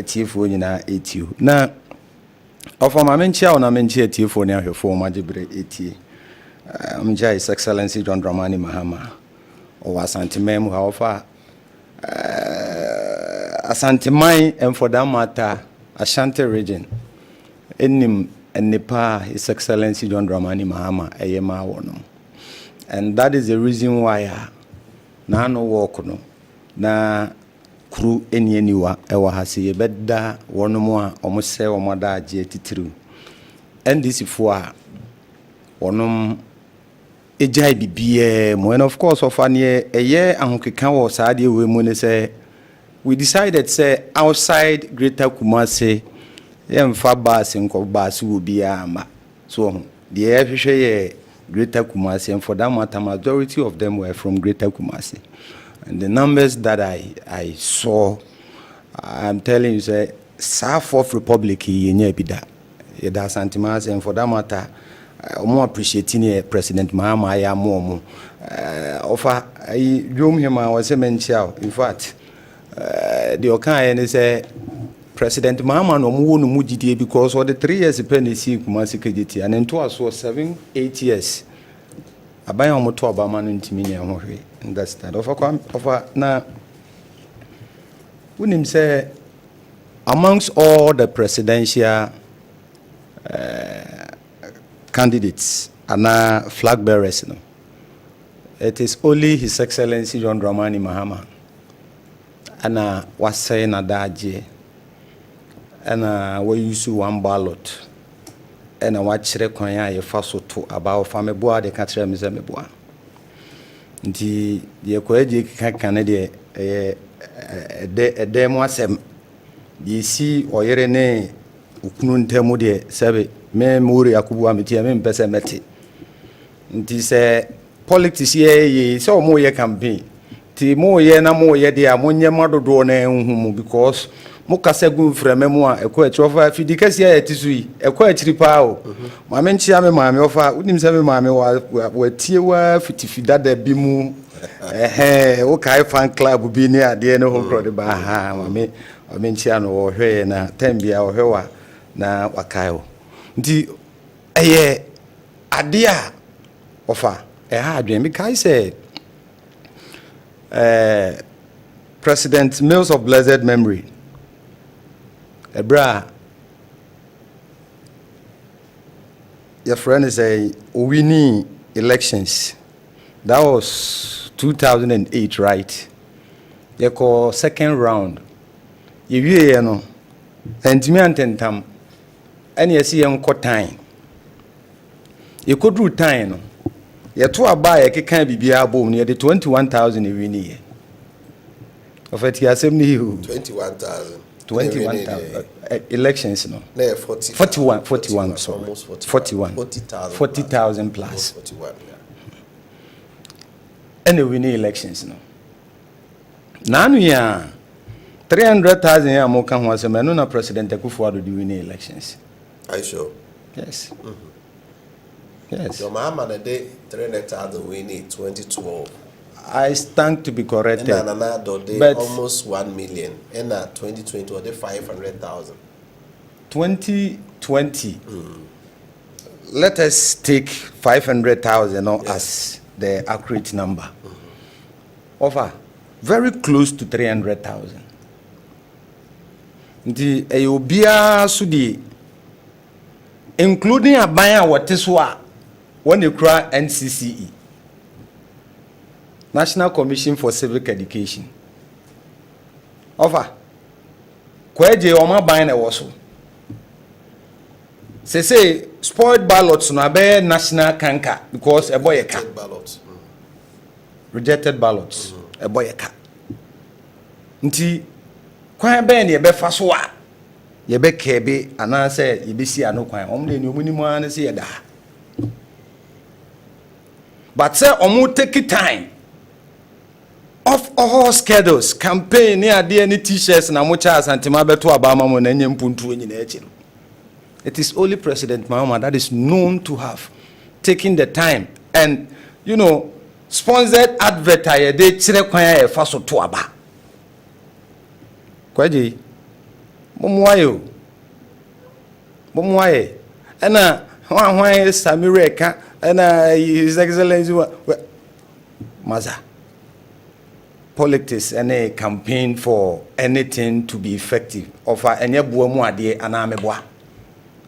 tifo nyina etio na ofa ma menchia ona menchia tifo ne ahwefo ma gibre etie amja His Excellency John Dramani Mahama o asantiman mu ha ofa asantiman and for that matter Ashanti region enim Nepal, His Excellency John Dramani Mahama, Ayema Wono. And that is the reason why na no work no na crew eniwa ewa hasi beda wono mo a omose omoda age titiru. And this for wonom ejai bibie mo, and of course of an year a year and Kikawa Sadi women say we decided say outside Greater Kumasi Fabas and Kobas will be so the FHA Greater Kumasi, and for that matter majority of them were from Greater Kumasi. And the numbers that I saw, I'm telling you, say, South of Republic, Yenebida, Yeda Santimas, and for that matter, more appreciating President Mahama, I am more. Offer, I drew him, I was a mention. In fact, the Okan is President Mahama no Mujidi because for the 3 years, penny see Kumasi KGT, and then 2 was 7-8 years. I buy on motor Obama in Timini. That's that. Offer now. When him say, amongst all the presidential candidates and flag bearers, it is only His Excellency John Dramani Mahama and was saying Adaje and we use one ballot and I watch require a faso to about fameboa the country mizameboa. The Equaji Canada a demo asem ye see or yerene uknun temude sebe me muri akubu amiti me mpese meti nti se politics ye so mo ye campaign ti mo ye na mo ye dia mo nyema dodo na enhumu because mo kase gu freme mo a ekọ echofa fidikasi ya tisui ekọ achiri pa o ma me nchia me ma me ofa unim se me ma me wa tie wa fitifida da bi mu o kai fan club bi ni ade ne ho krode ba ha ma me nchia no wo hwe na tambia wo hwe na wakai o nti eye ade a ofa ha adwen me kai say President Mills of blessed memory Ebra, your friend is a winning elections. That was 2008, right? You call second round. You know, and me and tentam, and you see uncle time. You could do time. You two buy a can be able near the 21,000 you win. Of it, you are 21,000. 21,000 elections, no. 41, sorry. Almost 40,000 plus. 41, yeah. And we need elections, no. Now we are 300,000 years more can was a man, no president Akufo-Addo do win elections. Are you sure? Yes. Mm-hmm. Yes. Your mama the day 300,000 win in 2012. I stand to be corrected. But almost 1 million. And 2020 or the 500,000. 2020. Let us take 500,000 as the accurate number. Offer very close to 300,000. The Ayobia Sudi, including a buyer what is what when you cry NCCE. National Commission for Civic Education. Offer. Kweje oma buying a waso. Say spoiled ballots na be national kanka because a boy ka. Rejected ballots. A boy ka. Nti kwan be na ye be fa so a ye be kebe ana say ye be si ano kwan. Omle ni omuni mu an say ye da. But say omu take time. Of all schedules, campaign near any t-shirts and amuchas and timabeto abama mon puntu in the it is only President Mahama that is known to have taken the time and sponsored advertise de chirekwanya e faso to aba. Kwaji momwayo ena hwan Samireka ena His Excellency Maza politics and a campaign for anything to be effective. Offer any buomu ade anameboa.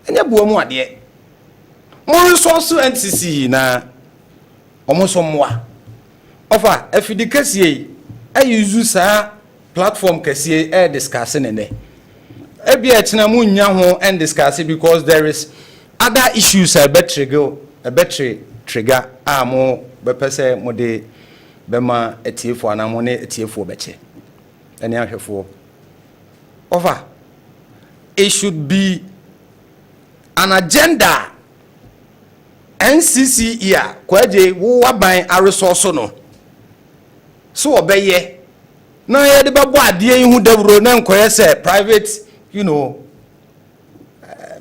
Any buomu ade. More resource NCC na omoso mwa. Offer efidikasi I use sa platform kesi discussing ene. Ebi etina mu nya ho and discuss because there is other issues a better trigger mo bepe se mo de bema etiefo anamo ne etiefo beche ene ahwefo over it should be an agenda NCC here kwaje wo waban a resource no so obeye na ye de babo ade hu dawro na nkoye se private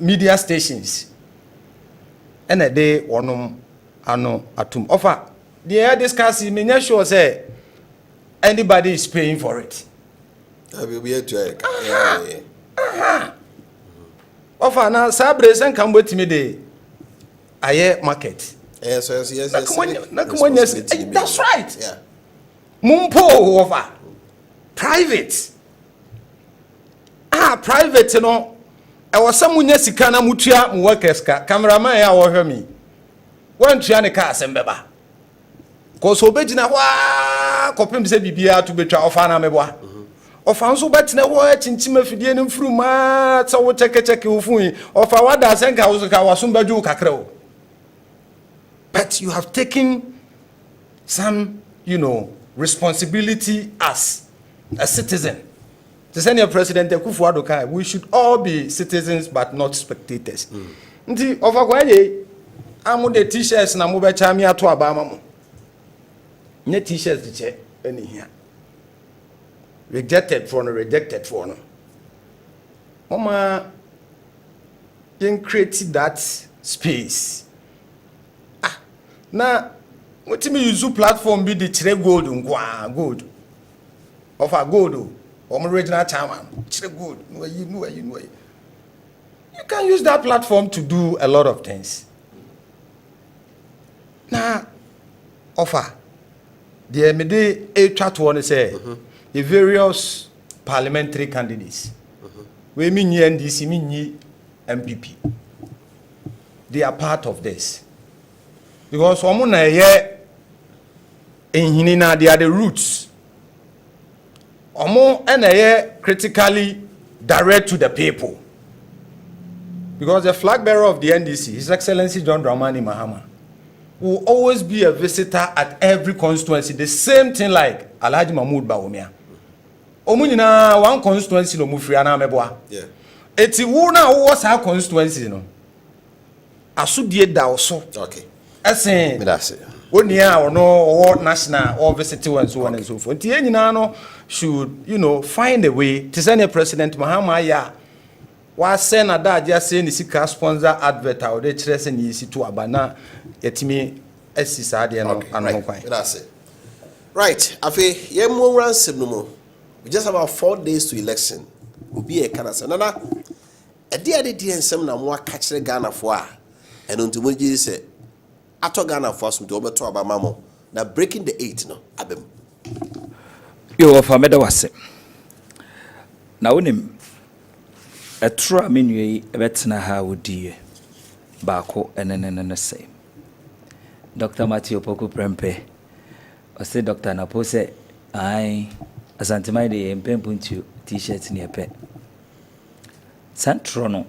media stations ene de wonum ano atum offer the air discuss me sure say anybody is paying for it. I will be to Offer now sabre sen kan wetimi de aye market. Yes. That's right. Yeah. Mumpo offer private. Private no. I was someone sika na mutua mu workers ka cameraman ya wo hwe mi. Wan tua ne ka asembeba. Ko so begina wa kopem se bibia to betwa offer na meboa. Offer nso betena wo chinchima fidie ne mfuru ma tsa wo cheke wo fun. Offer wada senka wo ka wasum baju kakra o. But you have taken some, responsibility as a citizen. The senior president Akufo-Addo, we should all be citizens but not spectators. Nti offer kwaye amu de t-shirts na mo be chami ato abama mo. Nye t-shirts de che eni hia. Rejected for no. Mama can create that space. Na what me use platform be the chire gold ngwa gold. Offer gold original chairman chire gold. No you can use that platform to do a lot of things. Na offer the me a chat one say the various parliamentary candidates. We mean NDC mean MPP. They are part of this. Because someone here in Hinina, they are the roots. Omo and here critically direct to the people. Because the flag bearer of the NDC, His Excellency John Dramani Mahama, will always be a visitor at every constituency. The same thing like Alhaji Mahmoud Bawumia. Omunina one constituency no mufriana meboa. Yeah. Eti wo na wo sa constituency no. Asudie da oso. Okay. Esen. Medase. Onia or national or visiting and so on and so forth. Nti enyina no should, find a way to send a President Mahama ya wa send ada just say ni sika sponsor advert or de kire se ni situ abana yetimi esisa de no anu kwan. Medase. Right. Afi yemo ransem no mo. We just have about 4 days to election. Obi e kana se nana ade ensem na mo aka kire Ghana fo a eno ntumo ji se ato Ghana fo asum de obeto abama mo na breaking the 8 no abem yo Wofa meda wase na wonim etra menu yi ebetena ha wodie baako enenene se Dr. Matthew Poku Prempe o se Dr. Napo se ai asantemai de empempuntu t-shirt ni epe Centro no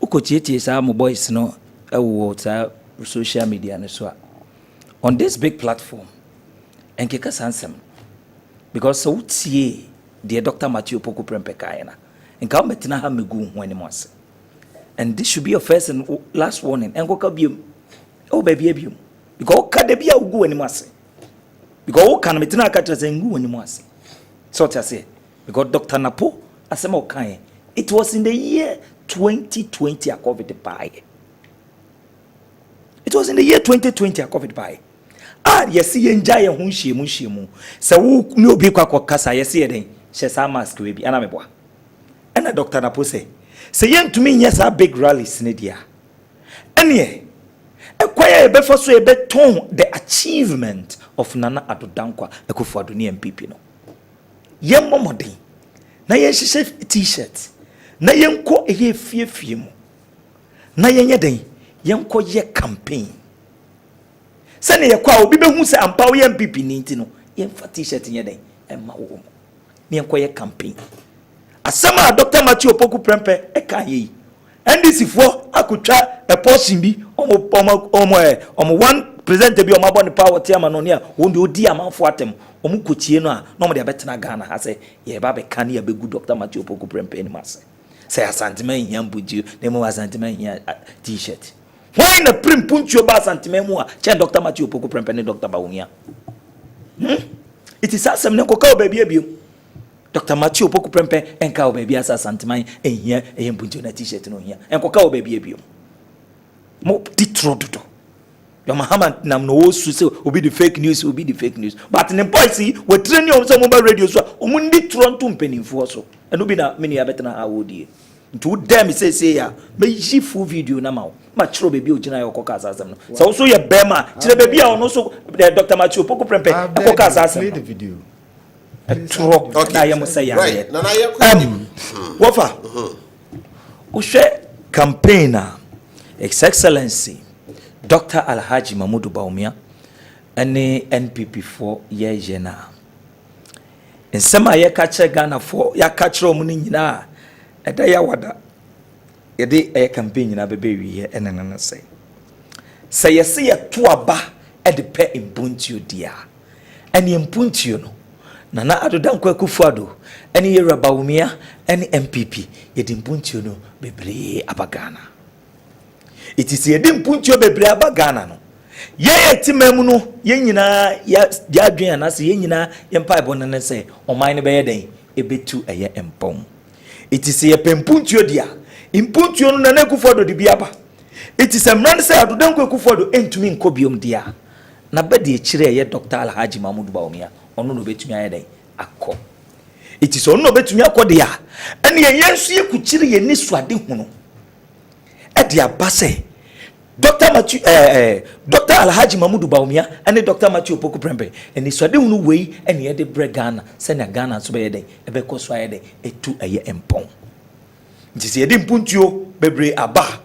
ukochietie sa mo boys no ewo ta social media no so on this big platform enkeka sansem because so tie the Dr. Matthew Poku Prempe kaina enka o metina ha megu ho ani mo ase and this should be your first and last warning enkoka biom o ba biom because kada bia ugu ani mo ase because o kan metina aka tese ngu ani mo ase so to say because Dr. Napo asema okan it was in the year 2020 a COVID by. It was in the year 2020 a COVID by. Yes, ye enjoy ye hunshemu. Se wo mi obi kwa kasa yes ye den. She sa mask we bi ana meboa. And Dr. Napo say ye ntumi yes a big rallies ne dia. Ene ekwaya ebe for so ebe ton the achievement of Nana Addo Dankwa Akufo-Addo ni MPP no. Ye momodin. Na ye hye t-shirt. Na yenko eye fiefie mu na yenye den yenko ye campaign se ne yekwa obi behu se ampa wo ye MPP ni nti no yemfa t-shirt nye den emma wo mu ne yenko ye campaign asema Dr. Matthew Poku Prempe e kan yi NDC fo oba kutwa a portion bi omo one presenter bi omo abon power team no ne a won de odi amanfo atem omo kochie no a no mo de betena Ghana ha say ye ba be kan ye be good Dr. Matthew Opoku Prempeh ni mase say asantema hia mbuju na mo asantema hia t-shirt why na prim punchu ba asantema mu a che Dr. Matthew Opoku Prempeh ni Dr. Bawumia it is asem ne koka oba bia bio Dr. Matthew Opoku Prempeh enka oba bia asantema hia mbuju na t-shirt no hia enkoka oba bia bio mo titrododo your Muhammad nam no so say obi the fake news but in policy we train you on some mobile radio so omundi tronto mpenimfo so eno bi na meni abetena awodie ntu dem say ya me yi full video na ma chiro bebi ogina yo koka asasem no so so ye bema chire bebi a ono so Dr. Matthew Opoku Prempeh koka asasem play the video tro na ye mo say ya right na ye Wofa uhwe campaigner His Excellency Dr. Alhaji Mahmoud Bawumia ene NPP for ye jena nsema ye ka che Ghana for ya ka kire omu ni nyina eda ya wada ye de campaign nyina bebe wiye ene nana say ye se ye to aba e de pe impuntuo dia ene impuntuo no Nana Adwenkyere Kufuado ene ye Bawumia ene NPP ye de impuntuo no bebre abagana. It is a dim puncho bebre abagana no. Ye timemu no ye nyina ya adwen anase ye nyina ye mpa ebon ne se oman ne be yeden ebetu eye empom. It is a pempuncho dia. Impuncho no Nana Kufuado de biaba. It is a man say Adwenkyere Kufuado entumi nkobiom dia. Na bede e kire ye Dr. Alhaji Mahmoud Bawumia ono no betumi ayeden akọ. It is ono no betumi akọ dia. Ene ye yensu ye kuchire ye ni suade hunu. Edi abase Dr. Alhaji Mahmoud Bawumia and Dr. Matthew Opoku Prempeh and is swade hunu wei and ye de bre Ghana send na Ghana so be yeden ebe ko so ayeden etu eye empon ntisi ye de mpuntuo bebre aba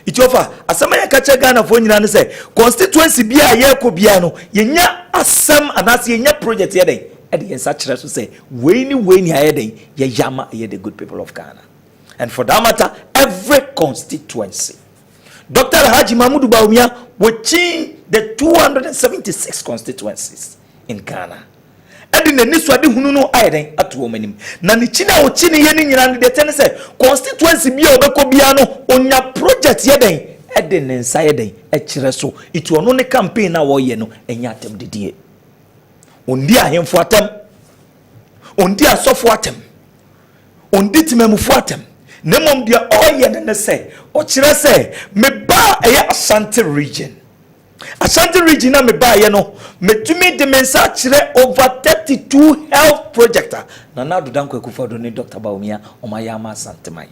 iti ofa asama ye ka che Ghana fo nyina ne say constituency bia ye ko bia no ye nya asam anase ye nya project yeden e de yensa kire so say wei ni ayeden ye yama ye the good people of Ghana. And for that matter, every constituency, Dr. Alhaji Mahmoud Bawumia will change the 276 constituencies in Ghana. And in the next one, who know I at woman. Nanichina or Chini Yenin and the tennis constituency be Obekobiano on your project yeden. Eden inside a chireso. It will only campaign now or yeno and yatem the dear. Undia him for them. Undia so for them. Unditimemu for them. Nemom dia oye ne say o kire say me ba eya Ashanti region na me ba ye no metumi de mensa kire over 32 health projects na Adwenkyere Kufuado ne Dr. Bawumia o ma ya ma Asantema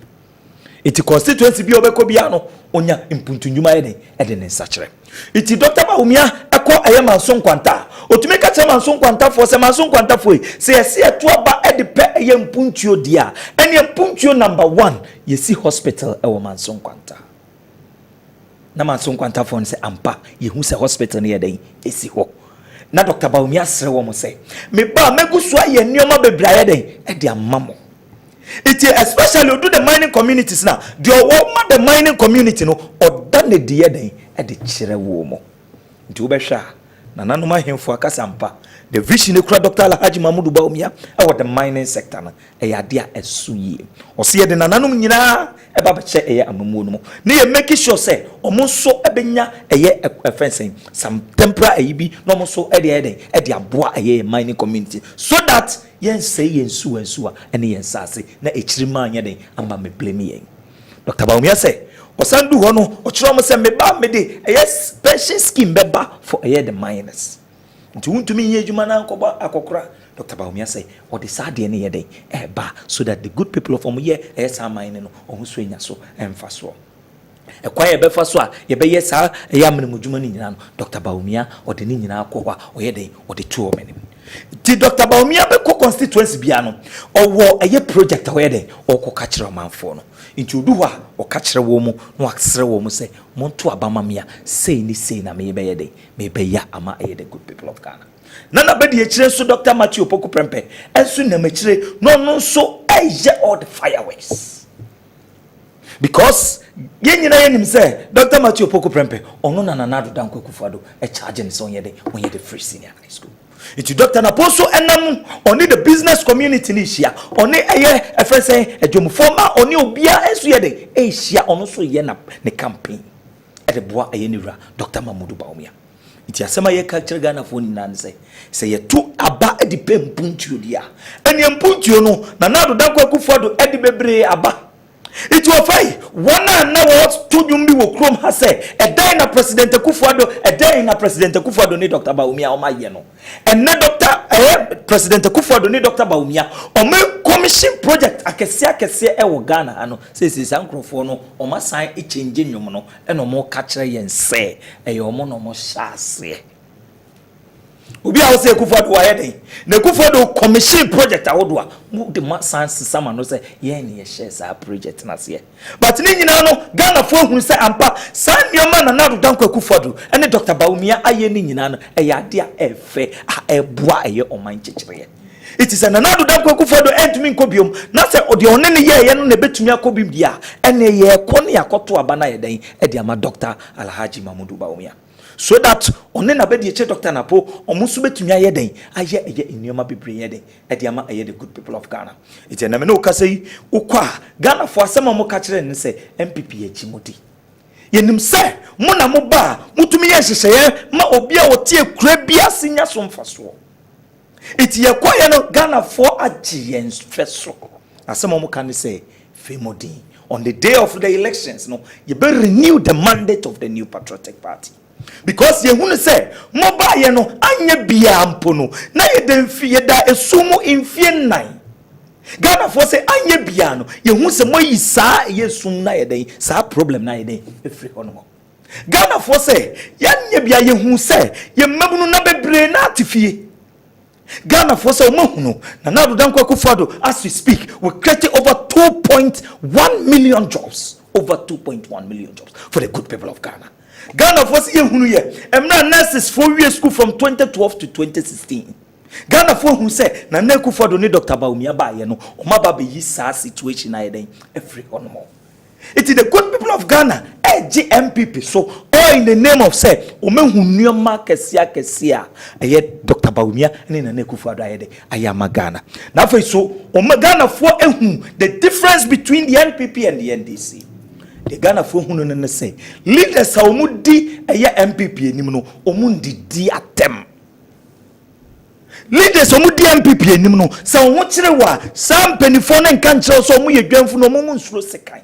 iti constituency bi obeko bia no onya impuntu nyuma ye de ne nsa kire iti Dr. Bawumia akọ eya manso nkwanta otumi ka che manso nkwanta fo se manso nkwanta fo se yesi eto aba e de pe eya mpuntuo dia ene mpuntuo number 1 yesi hospital e wo manso nkwanta na manso nkwanta fo ne se ampa yehu se hospital ne yeden esi ho na Dr. Bawumia sere wo mo se me ba meguso aye nioma bebra yeden e de amamo. It is especially do the mining communities now. The mining community no or done the day at the chire womo. Do besha. Nananuma him for Kasampa. The vision of Dr. Alhaji Mahmoud Bawumia about the mining sector. A yadia a suye. Or see the nananum yina a babache a amuno. Near making sure say almost so ebenya a year a fencing. Some temporary be no so at the abua a mining community. So that yen say yen su and sua and yen sassy na echirima yede amba me blame yen. Dr. Bawumia say Osandu hono ochiro se me ba me de special scheme beba for the miners. Nti wuntumi nye adwuma na nkoba akokora. Dr. Bawumia say o de sade ne yede eba so that the good people of omoye esa mine no ohun so enya so emfa so. Ekwa ye befa so a ye be yesa ya menemudwuma ni nyina no Dr. Bawumia o de ni nyina akwa o yede o de tuo menem. Ti Dr. Bawumia be ko constituency bia no owo eye project o yede o ko ka kire manfo no. Nti oduwa o ka kire wo mu no aksere wo mu se monto abamamia sei ni sei na me be yede me be ya ama eye the good people of Ghana. Nana be de kire so Dr. Matthew Opoku Prempeh enso na me kire no so eye all the fireworks. because yenyina yenim say Dr. Matthew Poko Prempe ono na Nana Danko Akufo-Addo e charge ne so onye the free senior high school. It's Dr. Naposo enam oni the business community ni hia oni eye efre say adwomfoma oni obia enso ye de e hia ono so ye na ne campaign e de boa eye ni wura Dr. Mamudu Bawumia. Iti asema ye culture Ghana fo ni nan say ye tu aba e di pempuntuo dia eni empuntuo no Nana Danko Akufo-Addo e di bebre aba. It was fine. One and now what to you be wo krom ha say a day na President Akufo-Addo a day na President Akufo-Addo ni Dr. Bawumia o ma ye no and na Dr. President Akufo-Addo ni Dr. Bawumia o me commission project akese e wo Ghana ano say sankrofo no o ma sign e change nwom no e no mo ka kire yen say e yo mo no mo hyase obi a wo say Akufo-Addo wa ye den na Akufo-Addo commission project awodo mu de ma sans sama no say ye ne ye share sa project na se but ni nyina no Ghana fo hu say ampa san nioma na Nana Danko Akufo-Addo ene Dr. Bawumia aye ni nyina no e ya de a efe a eboa eye oman kekere. It is an Nana Danko Akufo-Addo entumi nkobiom na say odi one ne ye no na betumi akobim dia ene ye kone yakoto aba na ye den e de ama Dr. Alhaji Mamudu Bawumia. So that on na be the Dr. Napo omusu betumi aye den aye eye enioma bebre ye den e de ama aye the good people of Ghana. It na me no kasei ukwa Ghana fo asema mo ka kire ne say MPP echimodi yenim say mo na mo ba mutumi ye hyehyeye ma obi a wote ekura bia sinya so mfaso it ye kwaye no Ghana fo agyen feso asema mo kan say femodi on the day of the elections no you be renew the mandate of the New Patriotic Party. Because ye hunu say mo ba ye no anye bia mpo no na ye den fie da esumu infie nan Ghana for say anye bia no ye hu say mo yi sa ye sum na ye den sa problem na ye den efri hono Ghana for say anye bia ye hu say ye mabunu na bebre na atifie Ghana for say mo hunu na Nana Danko Akufo-Addo as we speak we create over 2.1 million jobs, over 2.1 million jobs for the good people of Ghana. Ghana for say hunu ye emna nurses for year school from 2012 to 2016. Ghana for who say na Nana Akufo-Addo ni Dr. Bawumia ba ye no o ma ba be yi sa situation na ye den every hono. It is the good people of Ghana GMPP so all in the name of say o me hunu ma kesia aye Dr. Bawumia ni Nana Akufo-Addo aye de ayama Ghana. Na for so o me Ghana for ehu the difference between the NPP and the NDC. The Ghana for hunu ne say leaders omudi eye MPP enim no omundidi atem leaders omudi MPP enim no say wo kire wa sam penifo ne nka nkire so omu ye dwanfu no omu nsuro sekan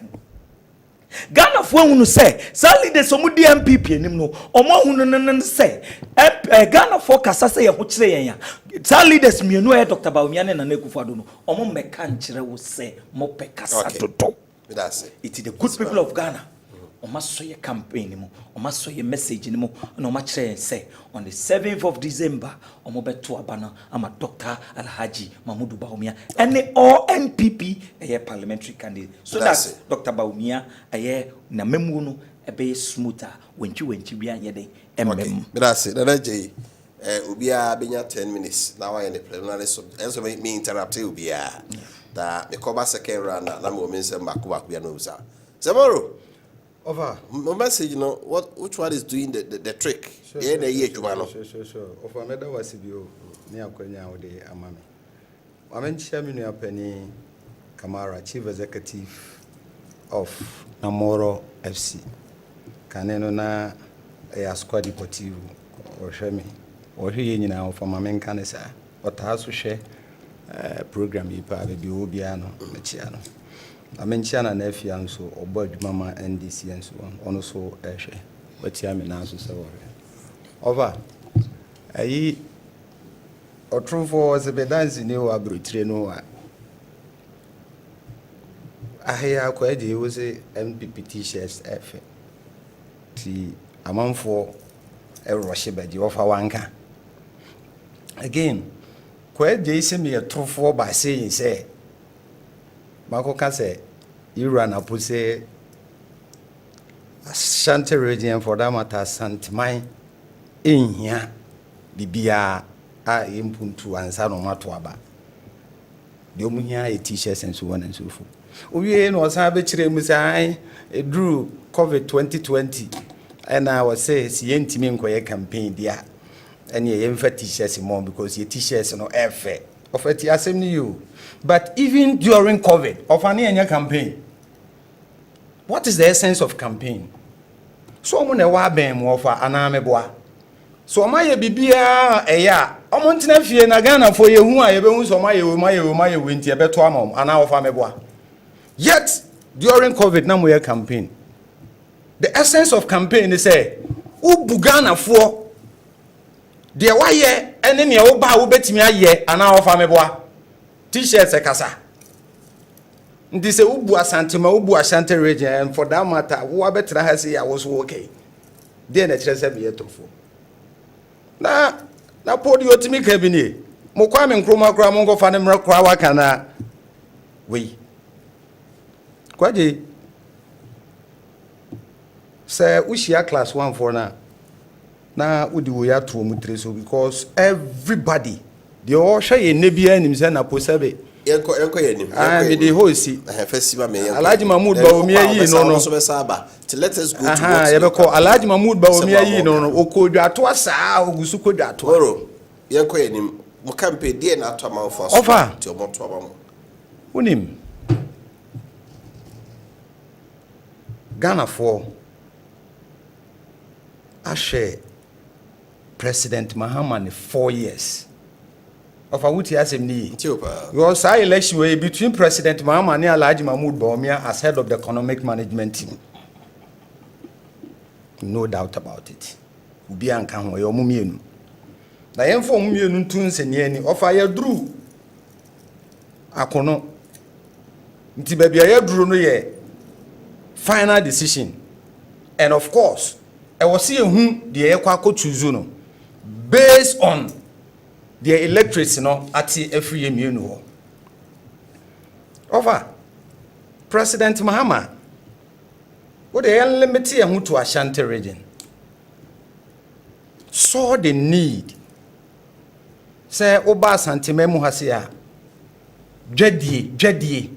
Ghana for hunu say say leaders omudi MPP enim no omu hunu ne say Ghana for kasa say ye ho kire yen ya say leaders mienu e Dr. Bawumia ne Nana Akufo-Addo no omu meka nkire wo say mo pe kasa toto. That's it. It is the good people of Ghana. Omaso ye campaign mo, omaso ye message ni mo, na omachire say on the 7th of December, omobeto abana ama Dr. Alhaji Mamudu Bawumia and all NPP a parliamentary candidate. So that's Dr. Bawumia a na memu no e be smoother when you bia ye den mm. That's it. Nana J ubia benya 10 minutes. Now I in the preliminary so me interrupt ubia. That the cover second round na mo mense back we no sir. Tomorrow over my message which one is doing the trick? Sure. Over meda wasibio ni akwanya ode amame. Amen chairman ya Penny Kamara, chief executive of Namoro FC. Kaneno na a squad deportivo or shemi or he nyina of mamen kanesa. Otahaso share program yi pa be obiano mechiano amenchiana na afia nso obo adwuma NDC nso ono so ehwe watia me na so se wore over ayi otrufo se be dance ni o agrotire no a ahia kwa je wo se MPP t-shirts efe ti amanfo eroshe baji ofa wanka again kwa je me trofo ba say mako ka say you run up say Ashanti region for that matter Santimai in here bibia a impuntu ansa no mato aba the omuhia t-shirts and so on and so forth. We no sabe chire mu sai drew COVID 2020 and I was say si yentimi nkoye campaign dia and ye yemfa t-shirts more because your t-shirts no airfare of it asem you. But even during COVID of any campaign, what is the essence of campaign? So mo na wa ben mo fa anameboa. So ma ye bibia eya omontina fie na Ghana fo ye hu a ye be hu so ma ye nti e beto amom ana wo fa meboa. Yet during COVID na mo ye campaign. The essence of campaign is say ubu Ghana fo de wa ye ene ne wo ba wo betimi aye ana wo fa meboa. T-shirts ekasa. Ndi se ubu Asante region and for that matter wo abetra ha say I was okay. Dey na kire se be yetofo. Na podi otimi ka bi ni mo kwa me nkroma kra mo ngofa ne mra kra waka na we kwaje say ushia class 1 for na udi wo ya to mu treso because everybody the all share ye nebia nim se na posebe yenko yenim me the hosi festival me yenko Alhaji Mahmood Baomi yi no so be saba till let us go to ye be ko Alhaji Mahmood Baomi yi no okodwato asa ogusu kodwato oro yenko yenim mo campaign die na to amanfo so ti omoto abamo unim Ghana for ashe President Mahama 4 years of a wuti assemni. Your side election way between President Mahama and Alhaji Mahmood Baomi as head of the economic management team. No doubt about it. Ubi anka ho yo mumienu. Na yemfo mumienu ntunse ne ani of a yadru akono. Nti ba bia yadru no ye final decision. And of course, I was see who the ekwa choose no based on the electorate no ati every year no over President Mahama what the limit and to Ashanti region saw the need say oba santime mu hasia dwadie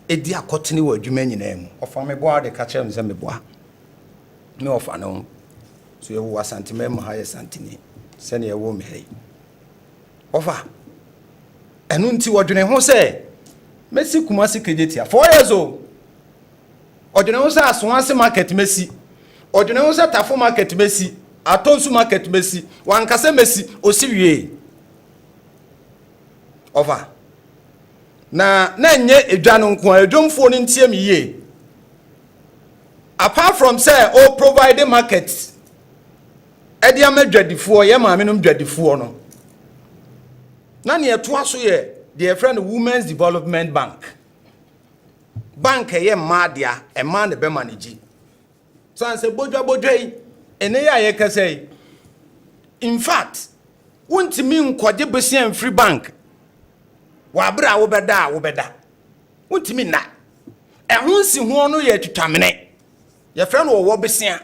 edi akotene wa adwuma nyina mu ofa me boa de ka kire me me boa me ofa no so ye wo santime mu ha ye santini se ne ye wo me hei ofa enu nti wodwene ho se mesi kumasi kejetia 4 years o odwene ho se asonase market mesi odwene ho se tafo market mesi atonsu market mesi wankase mesi osiwie ofa na nye edwano nko edwomfo ni ntie me ye apart from say o provide market edi amadwadifo ye ma menom dwadifo no na ne eto aso ye the friend Women's Development Bank ye madia e ma ne be manage so say bodwa ene ya ye kase in fact wontimi nkwaje besian free bank wa bra wo beda wontimi na ehun si ho no ye twetwamene ye friend wo besian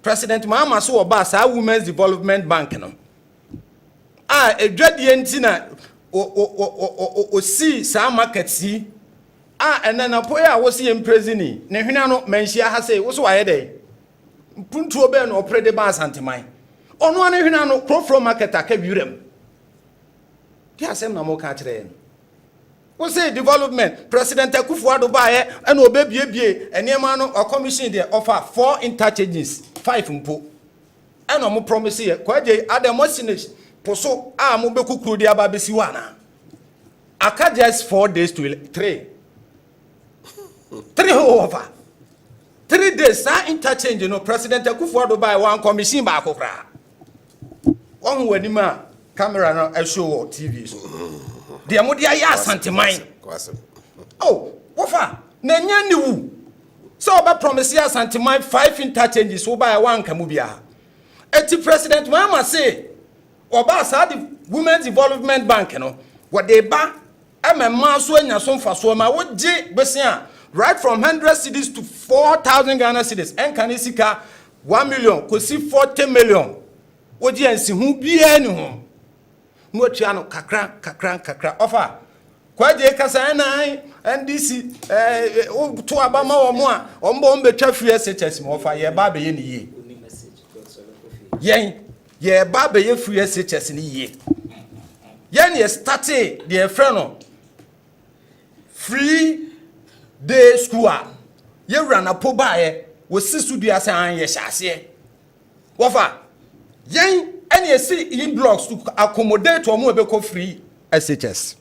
President Mahama so oba sa Women's Development Bank no edwadie ntina o si sa market si enana poya wo si emprezini ne hwena no manhia ha sei wo so waye dey mpuntuo be no operate ba santeman ono ane hwena no profro market akawirem ti asem na mo ka kire wo say development President Akufo-Addo ba ye ena obebiebie enema no commission dey offer 4 interchanges 5 mpo ena mo promise ye kwaje ademosines poso mo be kukuru di aba besi wana aka just 4 days to 3 over 3 days sa interchange no President Akufo-Addo by one commission ba akokra won wani ma camera no show TV so de mo dia ya santeman oh wofa na nya ni wu so oba promise ya santeman 5 interchanges so by one kamu bia eti President Mahama say oba sa the Women's Development Bank no what they ba emema so anya so mfa so ma woje besia right from 100 cedis to 4,000 Ghana cedis en kanisika 1 million kosi 40 million woje ansi hu bia ni ho no tua no kakra offer kwaje kasa na NDC to abama omo a ombo mbetwa free SHS mo fa ye ba be ye ni ye ye ba be ye free SHS ni ye yen ye started the friend free day school ye run apo ba ye wo sisu dua san ye hyase wofa yen any ye see in blocks to accommodate omo be ko free SHS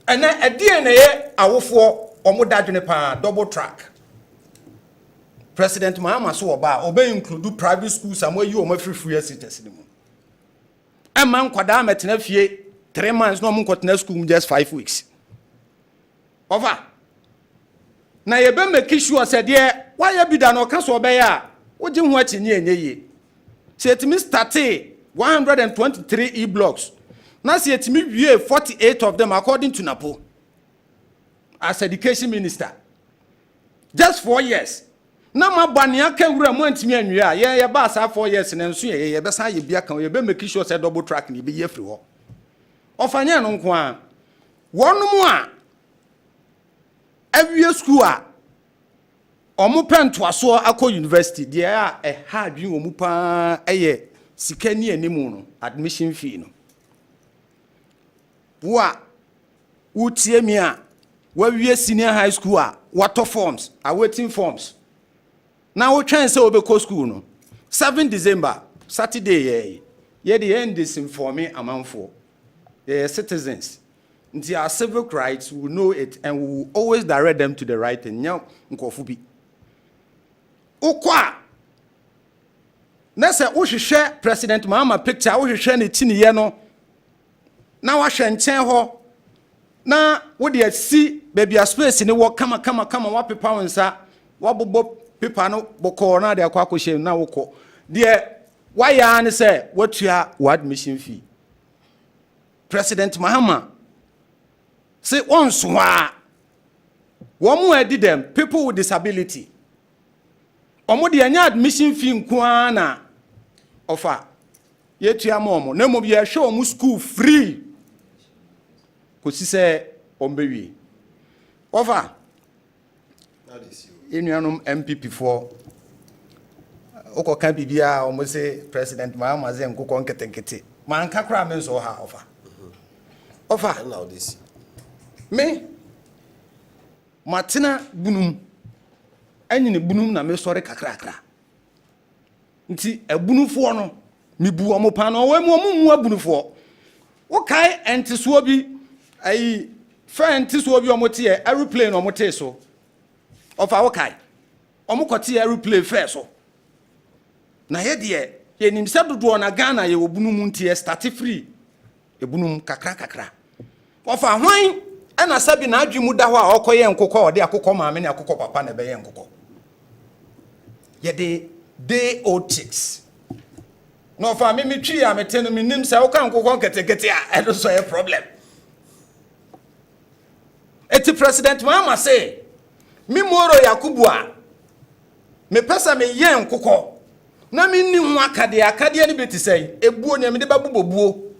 and then a DNA awofo omo dadwene pa double track President Mahama so oba obey include private schools and where you omo free SHS ni mu a man kwada metena fie 3 months no omo kwatena school just 5 weeks over na ye be make sure said ye why ye bi da no ka so obey a woje hu achi ni enye say it me start 123 e blocks. Now see it me 48 of them according to Napo as education minister. Just 4 years. Now my bania can want me and yeah, bass 4 years and then so ye besa ye bia kan ye be make sure say double track ni be ye free ho. Ofanya no nko a. One more every school a omo pento aso akọ university dia a ha adwin omu pa eye sika ni animu no admission fee no. Wa utie mi a wa wie senior high school a water forms awaiting forms na wo twen say obekọ school no 7 December Saturday ye the end this informing amanfo the citizens nti our civic rights will know it and we will always direct them to the right thing nya nkofu bi ukwa na se wo hwehwe President Mahama picture wo hwehwe ne tiniye no na wa hwenchen ho na wo de asi baby a space ni wo kama wa pepa wonsa wa bobo pepa no boko na de akwa akoshe na wokọ de wa ya ne se watua wa admission fee President Mahama say once wa wo mu edi them people with disability omo de anya admission fee nko na offer yetua momo na mo ye hwe omo school free kosi se ombewi offer inuanum MPP for oko kan bibia omo say President Mahama ze nkoko nketenkete man kakra men so ha offer now this me matena bunum anyine bunum na me sore kakrakra nti abunufo no mebu omo pa no we mu abunufo wo kai entiso bi ai fa entiso bi omo te aeroplane omo te so ofa wo kai omo kote aeroplane fa so na ye de ye nimse dodo na Ghana ye obunum nti start free ebunum kakra ofa hwan ana sabi na adwi mu da ho a okoye nkokọ ode akokọ maame ne akokọ papa na be ye nkokọ ye de day old chicks no fa me twi ya meteno me nim se wo kan nkokọ nketekete a edo so ye problem eti President Mahama say mi moro Yakubu a me pesa me ye nkokọ na me ni hu akade ni beti say ebuo ne me de babubobuo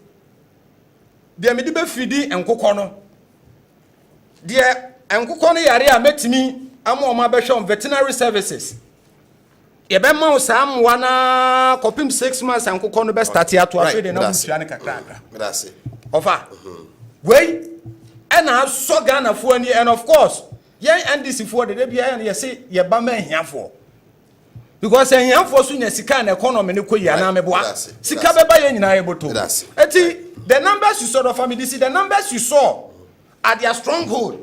de me de be fidi nkokọ no de nkokọ no yare a metimi ama o ma be hwe veterinary services ye be ma o sa amwa na kopim 6 months nkokọ no be start ato afi de na butua ne kakra grazie ofa wey ena so Ghana fo ani and of course yen NDC fo de bia ye say ye ba ma hiafo because hiafo so nya sika na economy ne koyi ana meboa sika be ba ye nyina ye boto eti the numbers you saw of family see the numbers you saw at their stronghold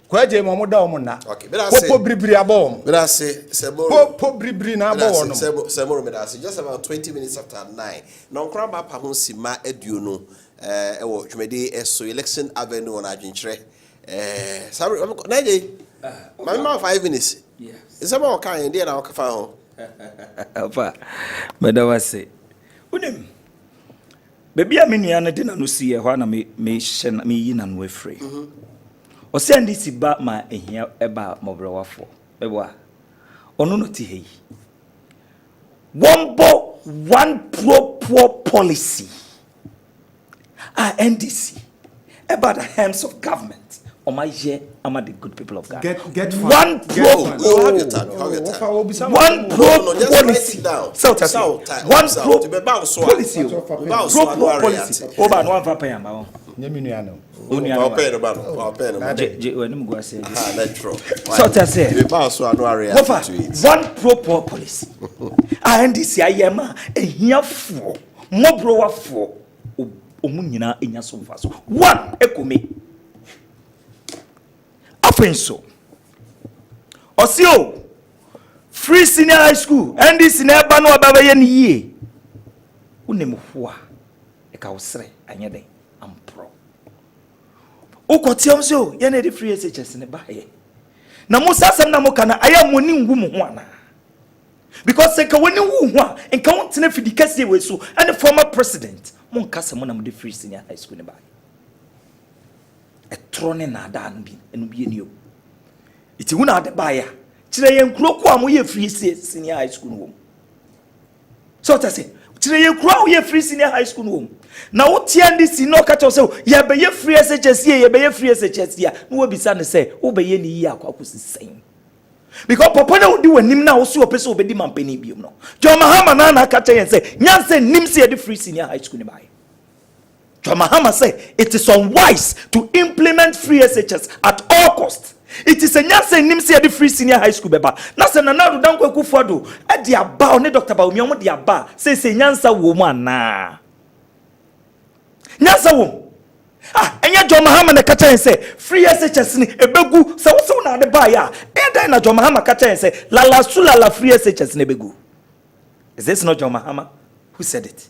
kwaje mo da omo na okay po bribri abom grazie seboro po bribri na abom no seboro me da just about 20 minutes after 9 no nkra ba pa ho sima aduo no ewo twemede eso election avenue on Adwenkyere sorry na je ma 5 minutes yes is about kind dey na okafa ho apa medawa se unim baby a menua no de na no sie ho na me yi na no afree o se ndi si ba ma ehia eba mobrewafo bebo ono no ti hei one pro policy NDC about the hands of government. On my year, I'm at the good people of God. Get one pro policy. One pro policy. Pro policy. Over no one paying. One pro policy. And this yama a here for more brower for Omunina in your sofa. One ekumi. So, Osio free senior high school and this in Abano Ababayan ye. Unemuhua Ekausre Anyade am pro. Ukotiamso Yanedi free SHS in the Baye. Namusa Namokana, I am winning woman. Because Seka winning woman and count in the Kessben so and the former president Moncasamonam the free senior high school in the Baye. A trone na dan bi enu bi eni o iti hu na de baya kire yen kuro ko am ye free senior high school no so ta say kire yen kuro ye free senior high school no na wo tia ndi si no ka cho say ye be ye free SHS ye be ye free SHS ya no wo bisa ne say wo be ye ni yi akwakusi sen because papa na odi wanim na wo so opese obedi mampani biom no jo mahama na ka cha yen say nyanse nim se ye de free senior high school ne bai. Mahama say it is unwise to implement free SHS at all costs. It is a nyase nimsi the free senior high school beba. Na se nana rudan kwa kufuado e di aba ne Dr. Baumi omo di aba say nyansa wo mu ana. Nyansa wo. Enya Jo Mahama na kacha en say free SHS ni ebegu se wo se na de ba ya. E dan na Jo Mahama kacha en say la free SHS ne ebegu. Is this not Jo Mahama who said it?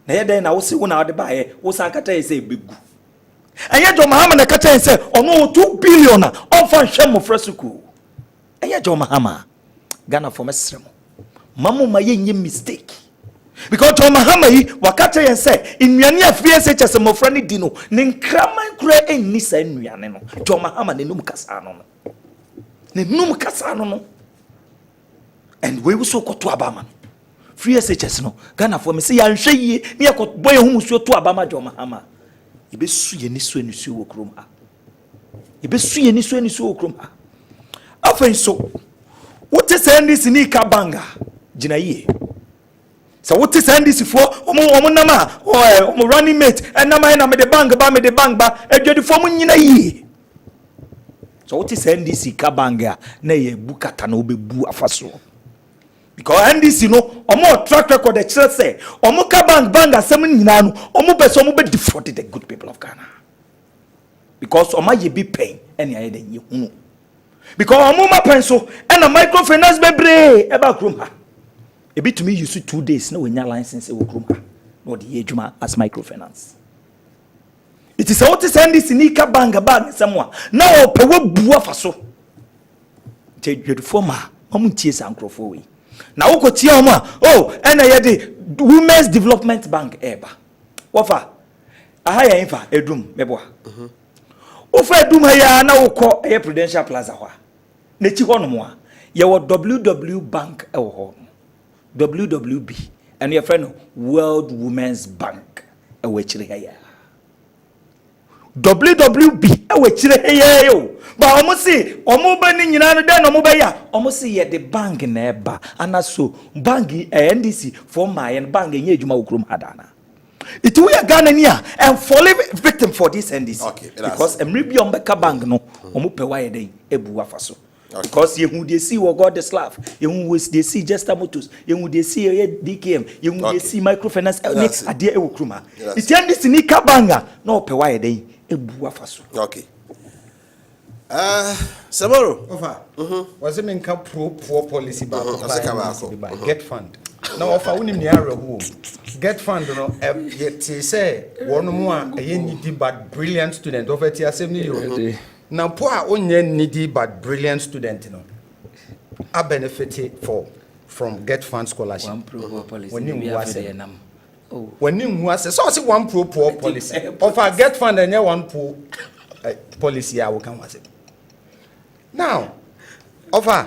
Na yeda na wo se wo na de ba ye wo san kata ye say begu anya Jo Mahama na kata ye say ono 2 billion on fan hwem frasuku anya Jo Mahama Ghana for mesrem mamu ma ye nye mistake because Jo Mahama yi wakata ye say innuane afie SHS mo fra ni di no ne nkraman kura enni sa nnuane no Jo Mahama ne num kasa no and we so koto abama free SHS no Ghana for me say ya nhwe yie ne yakọ boy hu musuo to abama Jo Mahama ibesu ye ni so wo krom ha ibesu ye ni so wo krom ha afen so wote send this ni ka banga gina yie so wote send this for omo nama omo running mate enama na me de bang ba edwedi for mun nyina yie so wote send this ka banga na ye bukata na obebu afaso. Because NDC no omo track record the church say omo ka bang asem nyina no omo be defraud the good people of Ghana. Because omo ye be pain any aye den ye hunu. Because omo ma pen so and a microfinance bebre eba krom ha. E bit to me use 2 days na we nya license e wo krom ha. No the ejuma as microfinance. It is what is NDC ni ka bang semwa na o pe we bu afaso. Je reformer omo tie sankrofo we. Na uko tia oma ena yede Women's Development Bank eba wofa aha ya infa edum meboa wofa edum ya na uko Prudential Plaza ho na chi ho no mo a ye wo WW Bank e ho WWB and your friend World Women's Bank e wo chire ya WWB ewe chire heye yo ba omusi omuba ni nyina no den omuba ya omusi ye de bank na eba anaso bank NDC for my and bank enye adwuma okrom hadana it we Ghana ni a and falling victim for this NDC okay, because emri bi ombeka bank no omupe wa ye den ebu afaso because you dey see what God is love you dey see just motos you dey see DKM you dey see microfinance next ade e wokruma it NDC ni ka banga na ope wa ye den ebu afaso. Okay. Samoro. Ofa. Was it mean pro policy ba? Get fund. Now ofa unim ni area who get fund no yet say one more a needy but brilliant student over ti assembly yo. Now poor onye needy but brilliant student no. A benefit from get fund scholarship. One pro policy. When you when you was so say one pro policy of a get fund and one pro policy I will come was it now offer